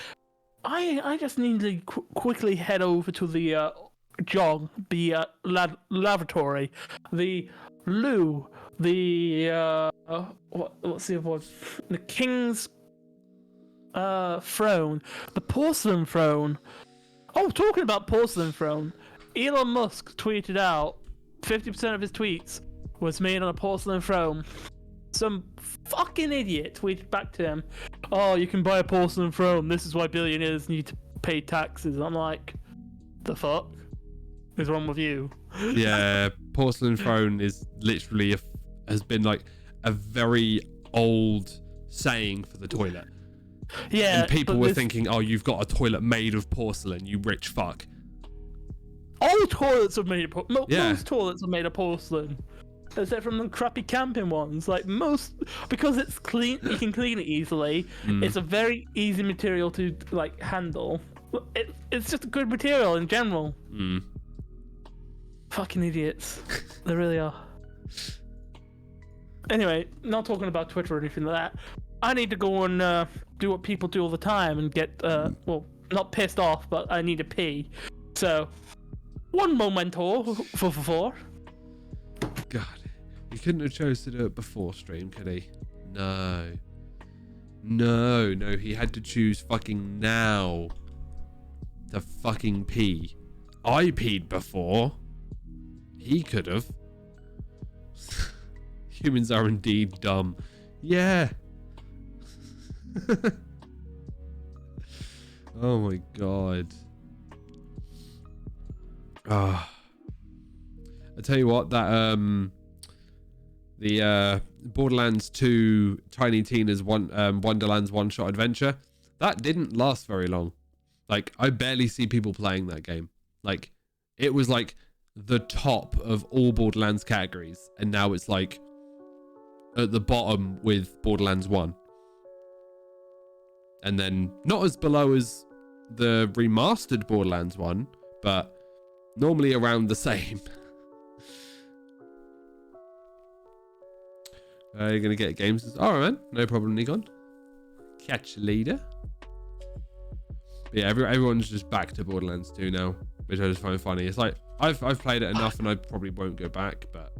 I just need to quickly head over to the jog, the lavatory, the loo, the what's the other one? The king's throne, the porcelain throne. Oh, talking about porcelain throne, Elon Musk tweeted out 50% of his tweets was made on a porcelain throne. Some fucking idiot tweeted back to him, "Oh, you can buy a porcelain throne. This is why billionaires need to pay taxes." I'm like, the fuck is wrong with you? Yeah, porcelain throne is literally has been like a very old saying for the toilet. Yeah, and people were thinking, "Oh, you've got a toilet made of porcelain, you rich fuck." All toilets are made of most toilets are made of porcelain, except from the crappy camping ones. Like most, because it's clean, you can clean it easily. It's a very easy material to like handle. It's just a good material in general. Fucking idiots, they really are. Anyway, not talking about Twitter or anything like that. I need to go and do what people do all the time and get well, not pissed off, but I need to pee. So, one momento for. God, he couldn't have chose to do it before stream, could he? No, he had to choose fucking now to fucking pee. I peed before. He could have. Humans are indeed dumb. Yeah. Oh my god. I tell you what, that the Borderlands 2 Tiny Tina's Wonderland's one-shot adventure, that didn't last very long. Like, I barely see people playing that game. Like, it was like the top of all Borderlands categories, and now it's like at the bottom with Borderlands 1. And then not as below as the remastered Borderlands 1, but normally around the same. You're going to get games. All right, man. No problem, Nikon. Catch you later. But yeah, everyone's just back to Borderlands 2 now, which I just find funny. It's like, I've played it enough and I probably won't go back, but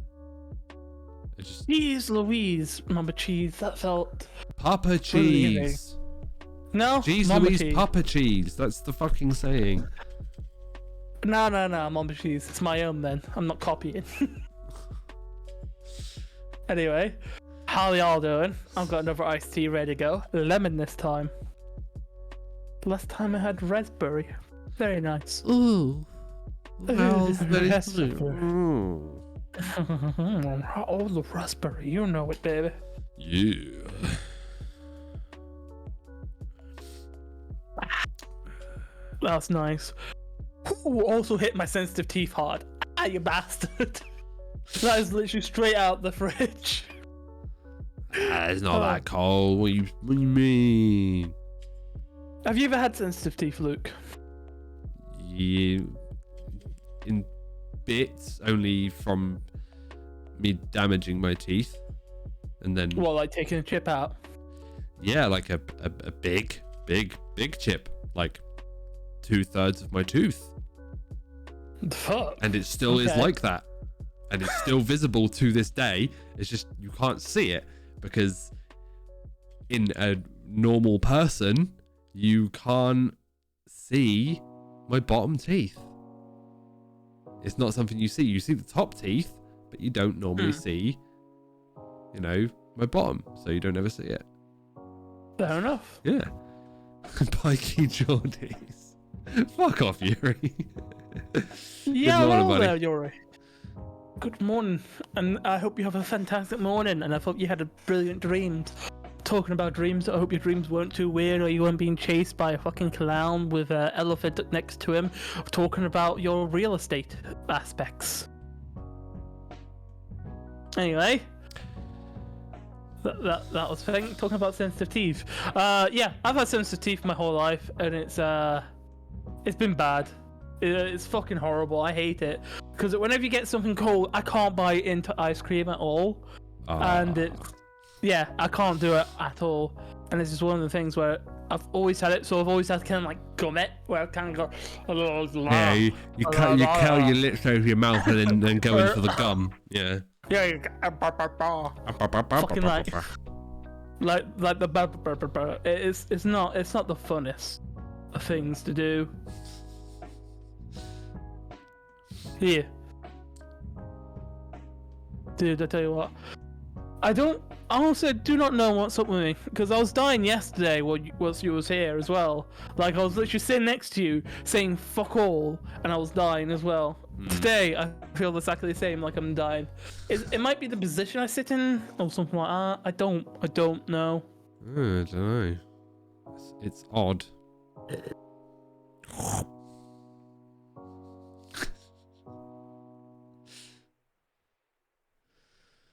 it just... Jeez Louise, Mama Cheese, that felt... Papa Cheese. No, Jeez Mama Louise, Cheese. Papa Cheese. That's the fucking saying. No, Mama Cheese. It's my own then. I'm not copying. Anyway, how y'all doing? I've got another iced tea ready to go. Lemon this time. Last time I had raspberry. Very nice. Ooh. Raspberry. Oh, the raspberry. You know it, baby. Yeah. That's nice. Ooh, also hit my sensitive teeth hard. Ah, you bastard. That is literally straight out the fridge. It's not that cold. What you mean? Have you ever had sensitive teeth, Luke? Yeah. In bits, only from me damaging my teeth. And then... Well, like taking a chip out? Yeah, like a big chip. Like 2/3 of my tooth. Fuck. And it still is like that. And it's still visible to this day. It's just you can't see it because in a normal person, you can't see my bottom teeth. It's not something you see. You see the top teeth, but you don't normally see, you know, my bottom. So you don't ever see it. Fair enough. Yeah. Pikey Geordies. Fuck off, Yuri. Yeah, morning, well buddy. there, Yuri. Good morning, and I hope you have a fantastic morning, and I hope you had a brilliant dreams. Talking about dreams, I hope your dreams weren't too weird, or you weren't being chased by a fucking clown with an elephant next to him. Talking about your real estate aspects. Anyway, that was the thing. Talking about sensitive teeth. Yeah, I've had sensitive teeth my whole life, and it's been bad. It's fucking horrible. I hate it because whenever you get something cold, I can't bite into ice cream at all, and yeah, I can't do it at all. And it's just one of the things where I've always had it, so I've always had to kind of like gum it, where I kind of go. Yeah, you curl your lips over your mouth and then go in for the gum. Yeah. Yeah, you fucking like the it's not the funnest of things to do. Here, dude, I tell you what, I honestly do not know what's up with me, because I was dying yesterday whilst you was here as well. Like, I was literally sitting next to you saying fuck all, and I was dying as well. Today I feel exactly the same, like I'm dying. It might be the position I sit in or something like that. I don't know. I don't know. It's odd.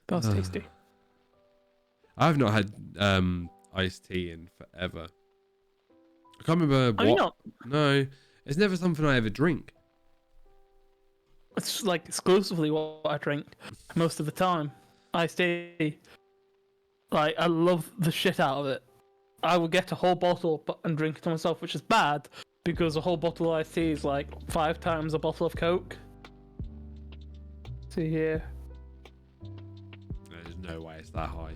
That was tasty. I've not had iced tea in forever. I can't remember what. Are you not? No, it's never something I ever drink. It's like exclusively what I drink most of the time. Iced tea. Like, I love the shit out of it. I would get a whole bottle and drink it to myself, which is bad because a whole bottle of iced tea is like 5 times a bottle of Coke. See here. There's no way it's that high.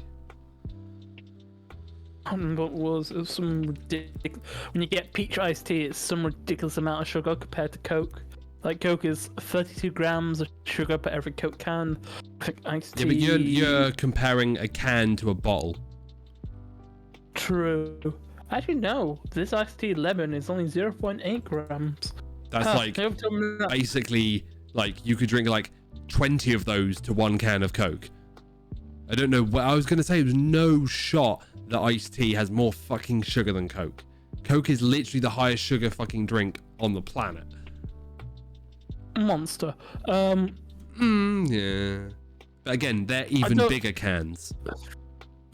I don't remember what it was. It was some ridiculous. When you get peach iced tea, it's some ridiculous amount of sugar compared to Coke. Like, Coke is 32 grams of sugar per every Coke can. Iced tea. Yeah, but you're comparing a can to a bottle. True. Actually, no. This iced tea lemon is only 0.8 grams. That's like basically like you could drink like 20 of those to 1 can of Coke. I don't know what I was gonna say. There's no shot that iced tea has more fucking sugar than Coke. Coke is literally the highest sugar fucking drink on the planet. Monster. Yeah. But again, they're even bigger cans.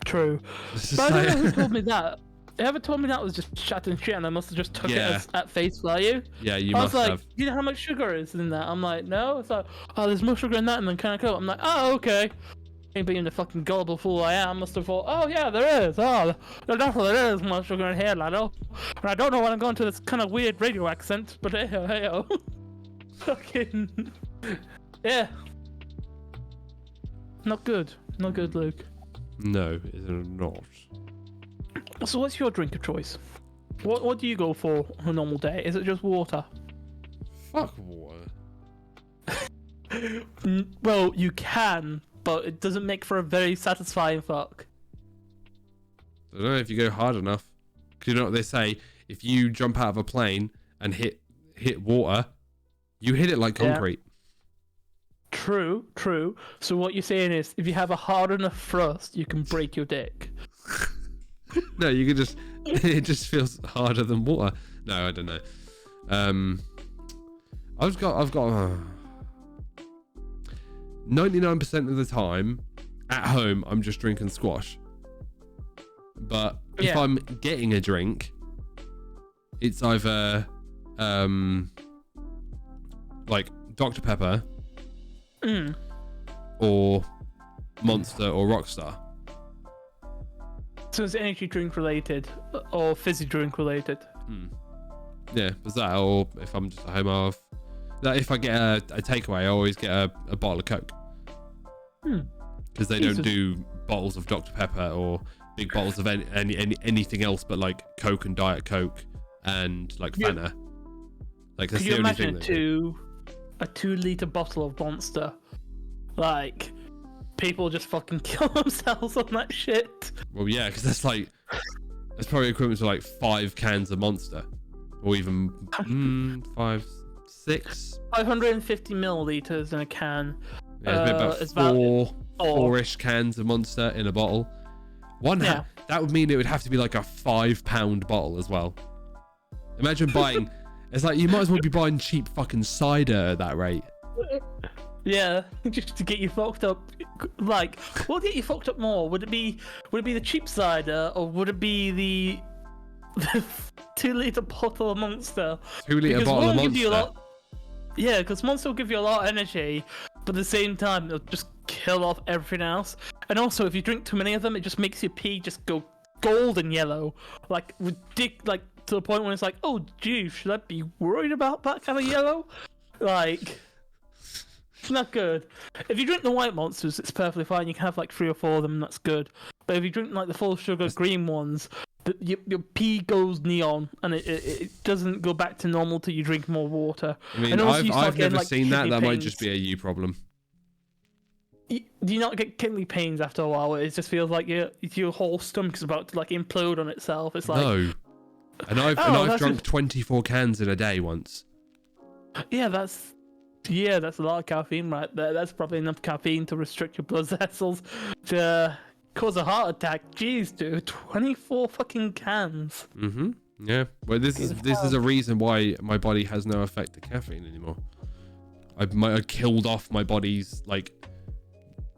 True. But I don't know who told me that. Whoever told me that was just chatting shit, and I must have just took it at face value. Yeah, you I must was like, have. you know how much sugar is in that? I'm like, no. It's like, oh, there's more sugar in that, and then can I Coke? I'm like, oh, okay. Being the fucking gullible fool I am, must have thought, oh yeah, there is. Oh, there definitely is more sugar in here, laddo. And I don't know when I'm going to this kind of weird radio accent, but hey-oh. Fucking yeah. Not good, Luke. No, it's not. So what's your drink of choice? What do you go for on a normal day? Is it just water? Fuck water. Well, you can, but it doesn't make for a very satisfying fuck. I don't know if you go hard enough. Because you know what they say? If you jump out of a plane and hit water, you hit it like concrete. True. So what you're saying is, if you have a hard enough thrust, you can break your dick. No, you can just... It just feels harder than water. No, I don't know. I've got 99% of the time at home I'm just drinking squash. But if I'm getting a drink, it's either like Dr. Pepper or Monster or Rockstar. So it's energy drink related or fizzy drink related? Yeah, was that, or if I'm just at home, if I get a takeaway, I always get a bottle of Coke. Because they don't do bottles of Dr. Pepper or big bottles of anything else but like Coke and Diet Coke and like Fanta. Like that's the only thing. Could you imagine a 2-liter bottle of Monster? Like, people just fucking kill themselves on that shit. Well, yeah, because that's probably equivalent to like 5 cans of Monster, or even 5, 6. 550 milliliters in a can. Yeah, it's about four-ish cans of Monster in a bottle. That would mean it would have to be like a £5 bottle as well. Imagine buying. It's like you might as well be buying cheap fucking cider at that rate. Yeah, just to get you fucked up. Like, what would get you fucked up more? Would it be the cheap cider, or would it be the 2-litre bottle of Monster? 2-litre bottle of Monster. Yeah, because Monster will give you a lot of energy, but at the same time, it'll just kill off everything else. And also, if you drink too many of them, it just makes your pee just go golden yellow, like like to the point where it's like, oh, geez, should I be worried about that kind of yellow? Like, it's not good. If you drink the white Monsters, it's perfectly fine. You can have like 3 or 4 of them, that's good. But if you drink like the full sugar green ones, your pee goes neon, and it doesn't go back to normal till you drink more water. I mean, and also I've never seen that. That pains. might just be a you problem. Do you not get kidney pains after a while? It just feels like your whole stomach is about to like implode on itself. It's like no. And I've drunk 24 cans in a day once. Yeah, that's a lot of caffeine right there. That's probably enough caffeine to restrict your blood vessels to cause a heart attack. Jeez, dude, 24 fucking cans. Mm-hmm. Yeah. Well, this is a reason why my body has no effect to caffeine anymore. I killed off my body's like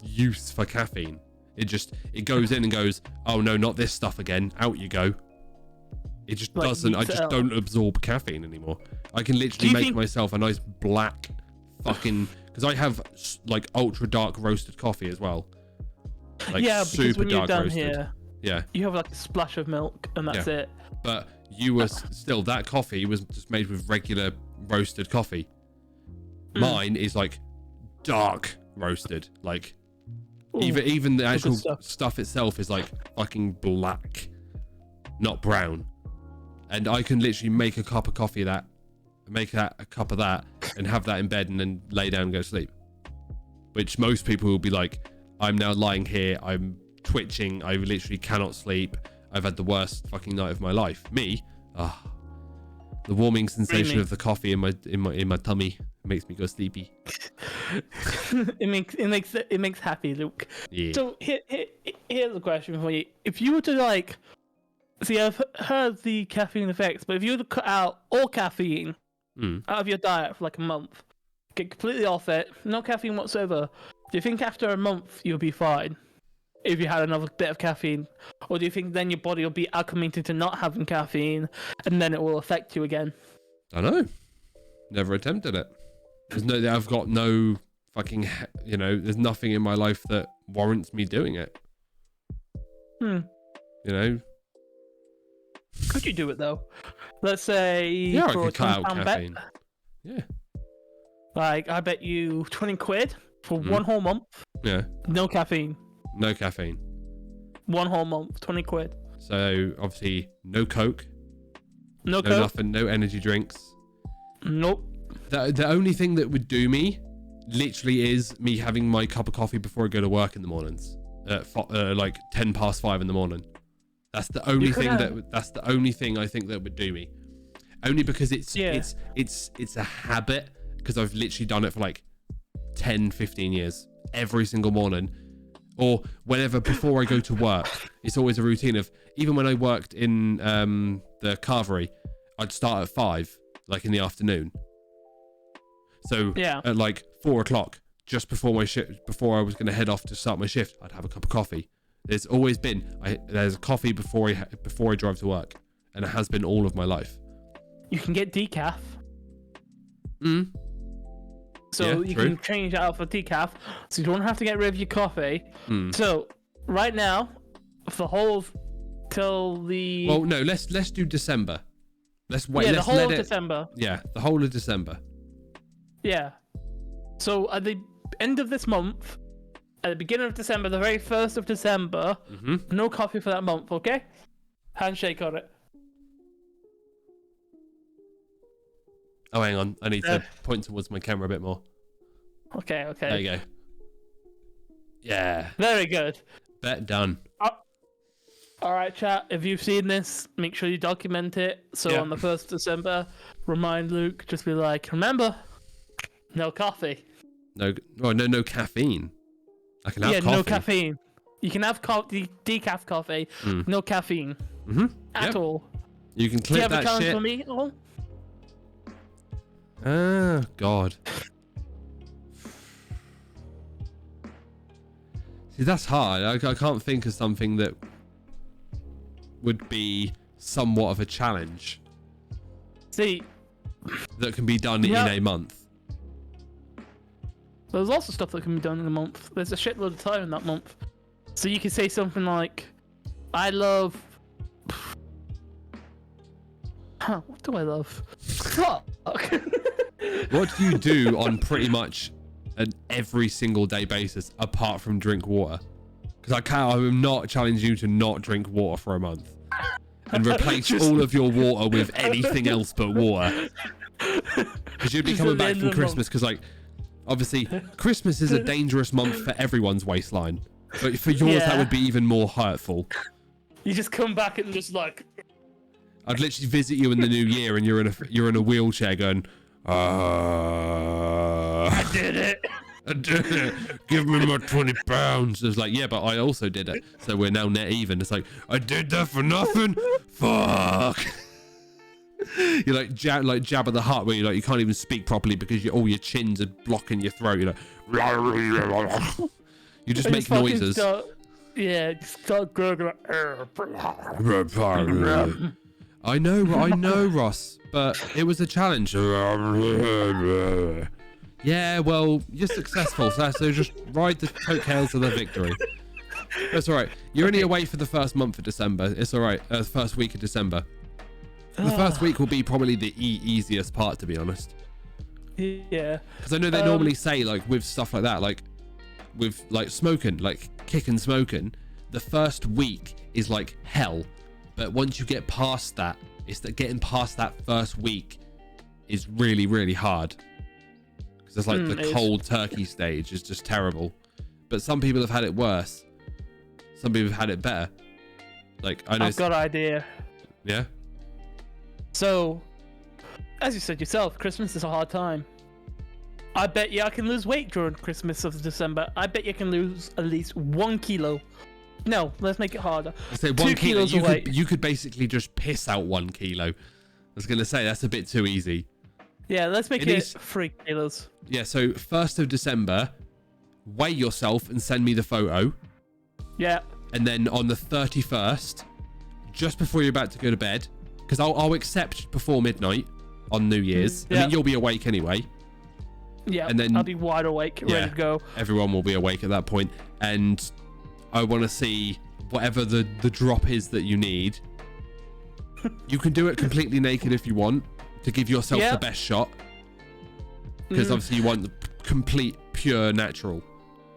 use for caffeine. It goes in and goes, oh no, not this stuff again. Out you go. It just like doesn't. I just don't absorb caffeine anymore. I can literally make myself a nice black fucking, because I have like ultra dark roasted coffee as well. Like super when dark roasted. Here, yeah. You have like a splash of milk and that's it. But you were still, that coffee was just made with regular roasted coffee. Mine is like dark roasted. Like even the actual stuff itself is like fucking black, not brown. And I can literally make a cup of coffee a cup of that, and have that in bed and then lay down and go to sleep. Which most people will be like, I'm now lying here, I'm twitching, I literally cannot sleep, I've had the worst fucking night of my life. Me, the warming sensation of the coffee in my tummy makes me go sleepy. it makes happy, Luke. Yeah. So here's a question for you. If you were to like, see, I've heard the caffeine effects, but if you were to cut out all caffeine out of your diet for like a month, get completely off it, no caffeine whatsoever, do you think after a month you'll be fine if you had another bit of caffeine? Or do you think then your body will be acclimated to not having caffeine and then it will affect you again? I don't know. Never attempted it. I've got no fucking, there's nothing in my life that warrants me doing it. Could you do it though? Let's say I could cut out caffeine. Bet. Yeah. Like, I bet you 20 quid for 1 whole month. Yeah. No caffeine. No caffeine. 1 whole month, 20 quid. So obviously no Coke. No Coke. Nothing. No energy drinks. Nope. The only thing that would do me, literally, is me having my cup of coffee before I go to work in the mornings, like 5:10 in the morning. That's the only thing that's the only thing I think that would do me. Only because it's a habit, because I've literally done it for like 10-15 years every single morning, or whenever before I go to work. It's always a routine of, even when I worked in the carvery, I'd start at 5, like in the afternoon. So at like 4 o'clock, just before my shift, before I was going to head off to start my shift, I'd have a cup of coffee. There's always been there's coffee before I drive to work, and it has been all of my life. You can get decaf. So you can change that out for decaf, so you don't have to get rid of your coffee. So right now, for the whole till the let's do December. Let's wait. Yeah, the whole of December. Yeah, the whole of December. Yeah. So at the end of this month, at the beginning of December, the very 1st of December, no coffee for that month, okay? Handshake on it. Oh, hang on. I need to point towards my camera a bit more. Okay. There you go. Yeah. Very good. Bet done. All right, chat. If you've seen this, make sure you document it. So on the 1st of December, remind Luke, just be like, remember, no coffee. No caffeine. I can have coffee. No caffeine. You can have decaf coffee, no caffeine at all. You can clip that shit. Do you have a challenge for me? Oh, God. See, that's hard. I can't think of something that would be somewhat of a challenge. See, that can be done in a month. There's lots of stuff that can be done in a month. There's a shitload of time in that month. So you could say something like, I love... what do I love? Fuck. What do you do on pretty much an every single day basis apart from drink water? Because I will not challenge you to not drink water for a month. And replace all of your water with anything else but water. Because you'd be coming back from Christmas, because like, obviously, Christmas is a dangerous month for everyone's waistline. But for yours, that would be even more hurtful. You just come back and just like... I'd literally visit you in the new year and you're in a wheelchair going, I did it. I did it. Give me my 20 pounds. It's like, yeah, but I also did it. So we're now net even. It's like, I did that for nothing. Fuck. You're like Jabba the Hutt, where you can't even speak properly because all your chins are blocking your throat. You're like, you just make noises. Start gurgling. I know, Ross, but it was a challenge. Yeah, well, you're successful, so just ride the coattails of the victory. That's all right. You're only away for the first month of December. It's all right. First week of December. The first week will be probably the easiest part, to be honest. Yeah. Because I know they normally say, like, with stuff like that, like, with, like, smoking, like, kicking smoking, the first week is, like, hell. But once you get past that, it's that getting past that first week is really, really hard. Because it's like the cold turkey stage is just terrible. But some people have had it worse. Some people have had it better. Like, I know. I've got an idea. Yeah? So, as you said yourself, Christmas is a hard time. I bet you I can lose weight during Christmas of December. I bet you can lose at least 1 kilo. No, let's make it harder. I say 1 kilo. You could basically just piss out 1 kilo. I was going to say, that's a bit too easy. Yeah, let's make it 3 kilos. Yeah, so 1st of December, weigh yourself and send me the photo. Yeah. And then on the 31st, just before you're about to go to bed, because I'll accept before midnight on New Year's. I mean, you'll be awake anyway. Yeah, and then I'll be wide awake, ready to go. Everyone will be awake at that point. And I want to see whatever the drop is that you need. You can do it completely naked if you want, to give yourself the best shot. Because obviously you want the complete, pure, natural.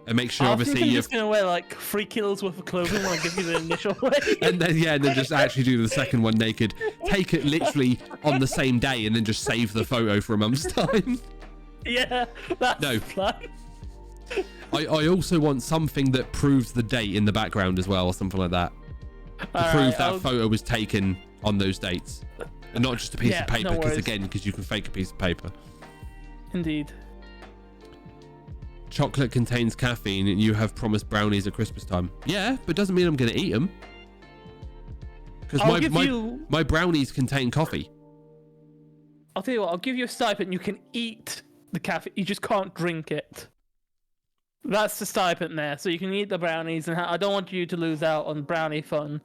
And make sure, obviously, you're just gonna wear like 3 kilos worth of clothing when I give you the initial weight. and then just actually do the second one naked. Take it literally on the same day, and then just save the photo for a month's time. Yeah, that's fun. I also want something that proves the date in the background as well, or something like that, to prove that photo was taken on those dates, and not just a piece of paper. Because you can fake a piece of paper. Indeed. Chocolate contains caffeine, and you have promised brownies at Christmas time. Yeah, but doesn't mean I'm going to eat them. Because my brownies contain coffee. I'll tell you what, I'll give you a stipend. You can eat the caffeine, you just can't drink it. That's the stipend there. So you can eat the brownies, and I don't want you to lose out on brownie fun.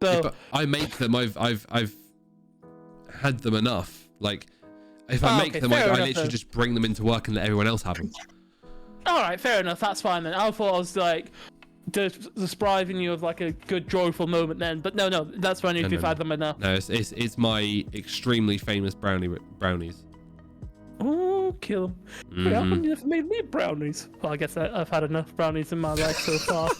So yeah, but I make them. I've had them enough. Like, if I make them, I literally just bring them into work and let everyone else have them. All right, fair enough. That's fine then. I thought I was like depriving you of like a good joyful moment then, but no, that's fine if you've had them enough. No, it's my extremely famous brownies. Oh, kill them. Mm-hmm. How come you never made me brownies? Well, I guess I've had enough brownies in my life so far.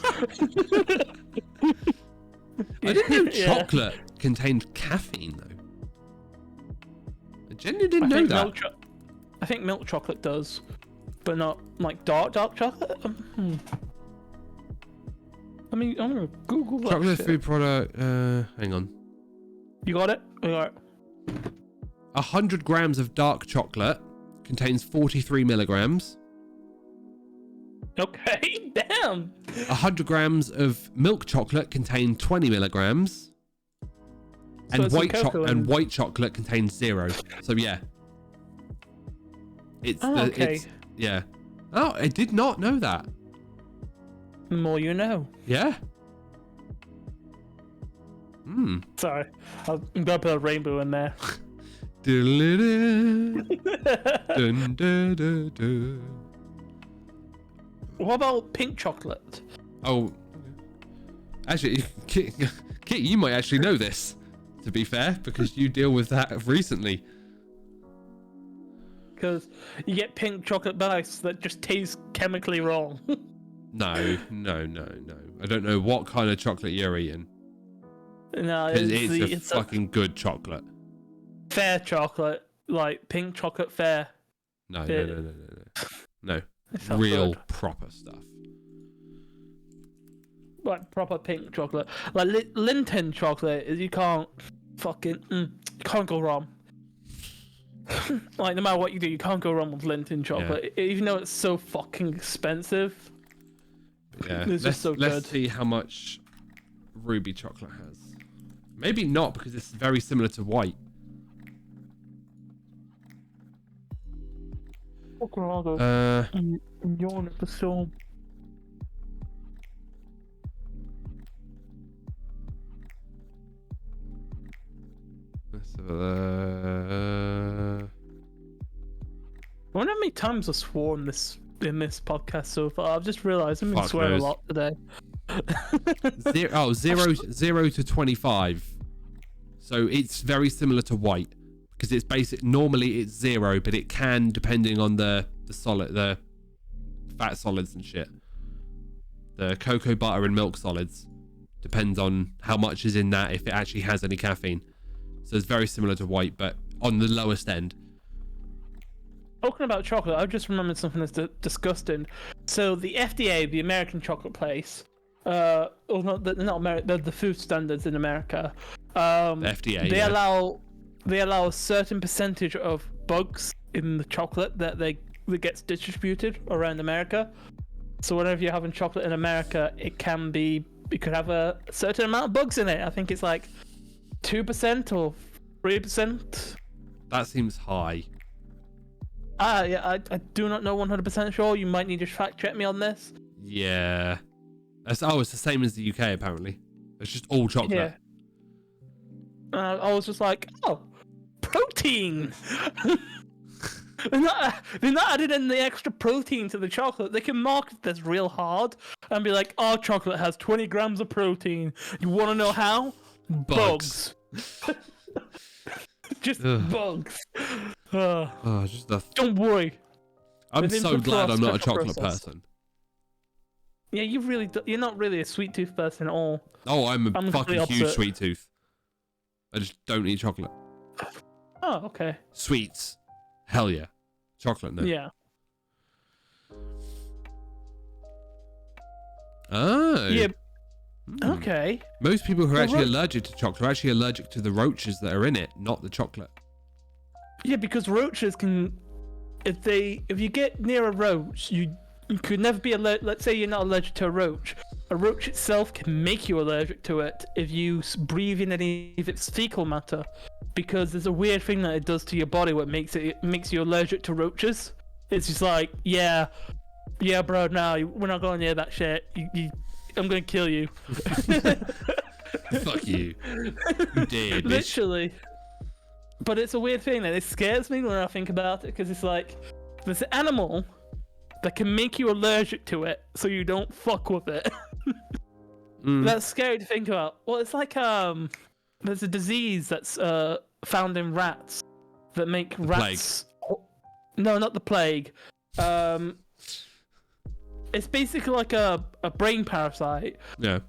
I didn't know chocolate contained caffeine though. I genuinely didn't know that. I think milk chocolate does, but not like dark chocolate. I mean, I'm gonna Google that. Chocolate food product. Hang on. You got it? All right. 100 grams of dark chocolate contains 43 milligrams. Okay, damn. 100 grams of milk chocolate contain 20 milligrams. And white chocolate contains 0. So yeah. It's yeah. Oh, I did not know that. The more you know. Yeah. Sorry, I'm gonna put a rainbow in there. Dun, dun, dun, dun. What about pink chocolate? Oh, actually, Kit, you might actually know this, to be fair, because you deal with that recently. Because you get pink chocolate bags that just taste chemically wrong. No. I don't know what kind of chocolate you're eating. No, it's fucking good chocolate. Fair chocolate, like pink chocolate fair. No. Real good. proper stuff. Like proper pink chocolate. Like Linton chocolate, you can't fucking can't go wrong. Like no matter what you do, you can't go wrong with Linton chocolate, even though it's so fucking expensive. Yeah, it's just so good. Let's see how much ruby chocolate has. Maybe not, because it's very similar to white. Yawn at the storm. I wonder how many times I've sworn in this podcast so far. I've just realised I've been swearing a lot today. 0 to 25. So it's very similar to white, because it's basic. Normally it's 0, but it can, depending on the fat solids and shit. The cocoa butter and milk solids depends on how much is in that, if it actually has any caffeine. So it's very similar to white, but on the lowest end. Talking about chocolate, I've just remembered something that's disgusting. So the FDA, the American chocolate place, not America, the food standards in America. The FDA. They allow a certain percentage of bugs in the chocolate that gets distributed around America. So whenever you're having chocolate in America, it could have a certain amount of bugs in it. I think it's like 2% or 3%. That seems high. I do not know 100% sure. You might need to fact check me on this. Yeah. It's the same as the UK apparently. It's just all chocolate. Yeah. I was just like, oh, protein. They're not adding in the extra protein to the chocolate. They can market this real hard and be like, our chocolate has 20 grams of protein. You want to know how? Bugs. Just bugs. Don't worry. I'm so glad I'm not a chocolate person. Yeah, you're not really a sweet tooth person at all. Oh, I'm a fucking huge sweet tooth. I just don't eat chocolate. Oh, okay. Sweets. Hell yeah. Chocolate, no. Yeah. Oh. Yeah. Okay. Most people who are actually allergic to chocolate are actually allergic to the roaches that are in it, not the chocolate. Yeah, because roaches can, if you get near a roach, you could never be allergic. Let's say you're not allergic to a roach. A roach itself can make you allergic to it if you breathe in any of its fecal matter, because there's a weird thing that it does to your body what makes you allergic to roaches. It's just like, yeah, bro, no, we're not going near that shit. I'm gonna kill you. Fuck you. You did. Literally. But it's a weird thing that it scares me when I think about it, because it's like there's an animal that can make you allergic to it, so you don't fuck with it. That's scary to think about. Well, it's like there's a disease that's found in rats that make rats. Plague. No, not the plague. It's basically like a brain parasite. Yeah.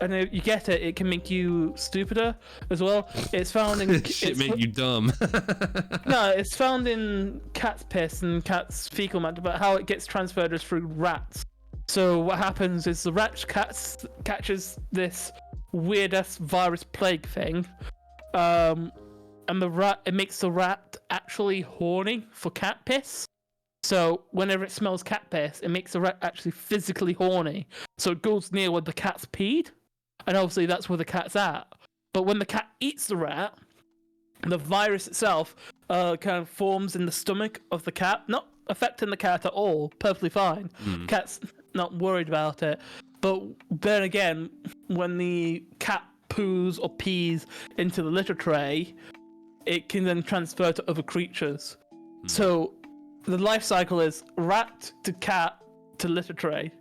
And if you get it, it can make you stupider as well. It's found in make you dumb. No, it's found in cat's piss and cat's fecal matter, but how it gets transferred is through rats. So what happens is the rat catches this weird-ass virus plague thing, and it makes the rat actually horny for cat piss. So whenever it smells cat piss, it makes the rat actually physically horny. So it goes near where the cat's peed, and obviously that's where the cat's at. But when the cat eats the rat, the virus itself kind of forms in the stomach of the cat, not affecting the cat at all, perfectly fine. Cat's not worried about it. But then again, when the cat poos or pees into the litter tray, it can then transfer to other creatures. So the life cycle is rat to cat to litter tray.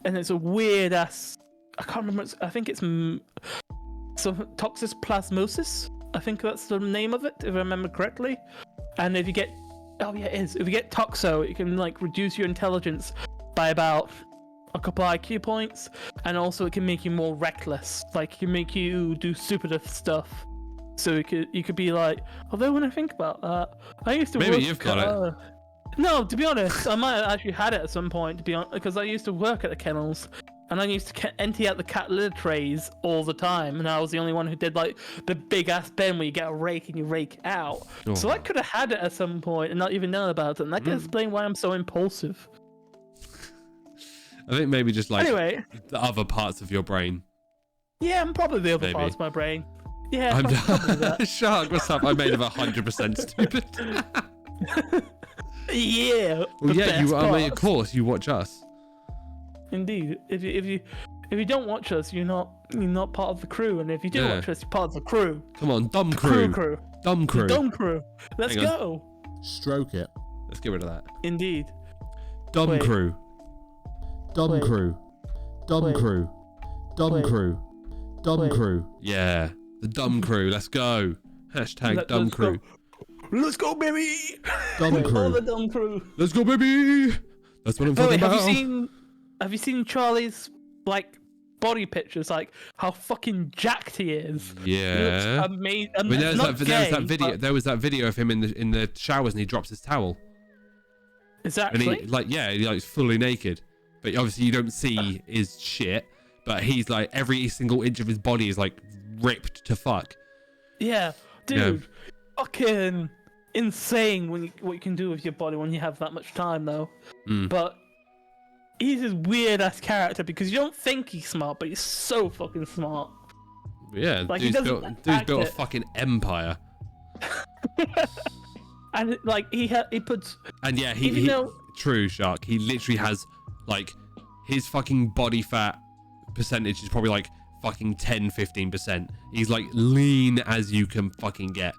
And it's a weird ass, I can't remember, I think it's toxoplasmosis. I think that's the name of it, if I remember correctly. And if you get, oh yeah, it is. If you get toxo, it can like reduce your intelligence by about a couple IQ points, and also it can make you more reckless. Like, it can make you do stupider stuff. So you could be like, although when I think about that, I used to maybe work, you've got it. No, to be honest, I might have actually had it at some point. To be honest, because I used to work at the kennels, and I used to empty out the cat litter trays all the time, and I was the only one who did like the big ass bin where you get a rake and you rake it out. Oh. So I could have had it at some point and not even know about it, and that could explain why I'm so impulsive. I think maybe just like the other parts of your brain. Yeah, I'm probably the other parts of my brain. Yeah, I'm probably that. Shark, what's up? I made it 100% stupid. Yeah. Well, yeah, you. I mean, of course, you watch us. Indeed. If you don't watch us, you're not part of the crew, and if you do watch us, you're part of the crew. Come on, dumb crew. Dumb crew. The dumb crew. Let's go. Stroke it. Let's get rid of that. Indeed. Dumb crew. Dumb crew. Dumb crew. Dumb crew. Dumb crew. Yeah, the dumb crew. Let's go. Hashtag dumb crew. Go. Let's go, baby. Dumb crew. All the dumb crew. Let's go, baby. That's what I'm talking about. Have you seen Charlie's like body pictures? Like how fucking jacked he is. Yeah. He looks amazing. I mean, there was that video of him in the showers, and he drops his towel. Is that actually? And he's fully naked. But obviously you don't see his shit. But he's like, every single inch of his body is like ripped to fuck. Yeah, dude. Yeah. Fucking insane what you can do with your body when you have that much time, though. But he's this weird ass character because you don't think he's smart, but he's so fucking smart. Yeah, like, dude's built a fucking empire. And like he puts. And yeah, true, Shark. He literally has like his fucking body fat percentage is probably like fucking 10-15%. He's like lean as you can fucking get.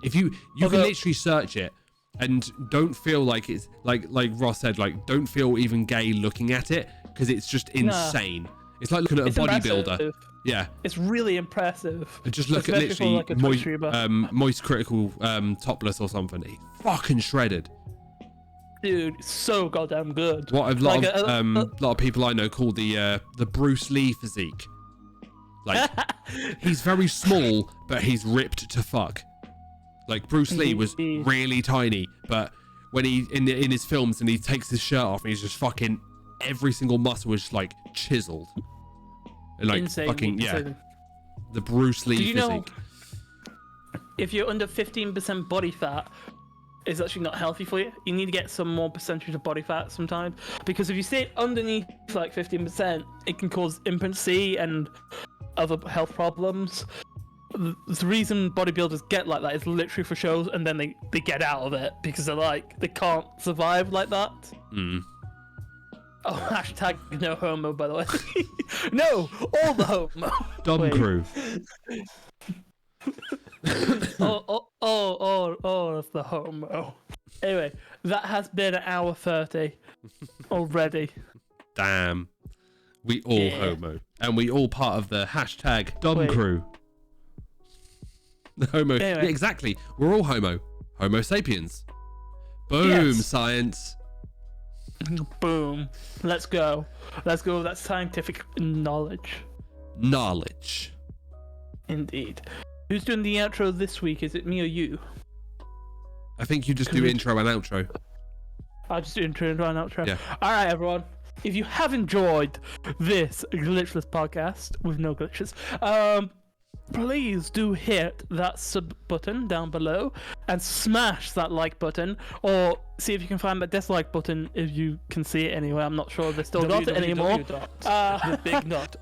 If you can literally search it and don't feel like it's like Ross said, like don't feel even gay looking at it because it's just insane. It's like looking at a bodybuilder. Yeah, it's really impressive. And just look at literally like moist critical topless or something. He's fucking shredded. Dude, so goddamn good. What a lot of people I know call the Bruce Lee physique. Like he's very small, but he's ripped to fuck. Like Bruce Lee was really tiny, but when he in his films and he takes his shirt off and he's just fucking every single muscle is just like chiseled. And like insane. The Bruce Lee physique. Know, if you're under 15% body fat, it's actually not healthy for you. You need to get some more percentage of body fat sometimes, because if you stay underneath like 15%, it can cause impotency and other health problems. The reason bodybuilders get like that is literally for shows, and then they get out of it because they can't survive like that. Oh, hashtag no homo, by the way. No, all the homo. Dumb crew. all of the homo. Anyway, that has been an hour 30 already. Damn. We all homo. And we all part of the hashtag dumb crew. The homo. Anyway. Yeah, exactly. We're all homo. Homo sapiens. Boom, science. Boom. Let's go. That's scientific knowledge. Knowledge. Indeed. Who's doing the outro this week? Is it me or you? I think you just do intro and outro. I'll just do intro and outro. Yeah. All right, everyone. If you have enjoyed this glitchless podcast with no glitches, please do hit that sub button down below and smash that like button, or see if you can find the dislike button if you can see it anyway. I'm not sure if they still got it anymore. But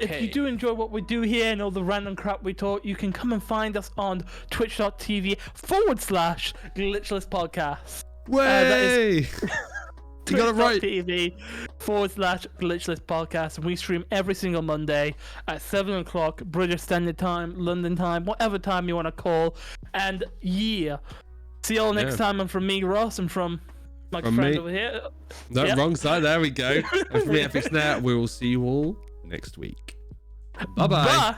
if you do enjoy what we do here and all the random crap we talk, you can come and find us on twitch.tv/Glitchless Podcast. Way! You got it right. twitch.tv/Glitchless Podcast, and we stream every single Monday at 7 o'clock British Standard Time, London time, whatever time you want to call. And see you all next time. And from me, Ross, and from my friend over here. No, wrong side. There we go. And from me, Epic Snare, we will see you all next week. Bye-bye. Bye.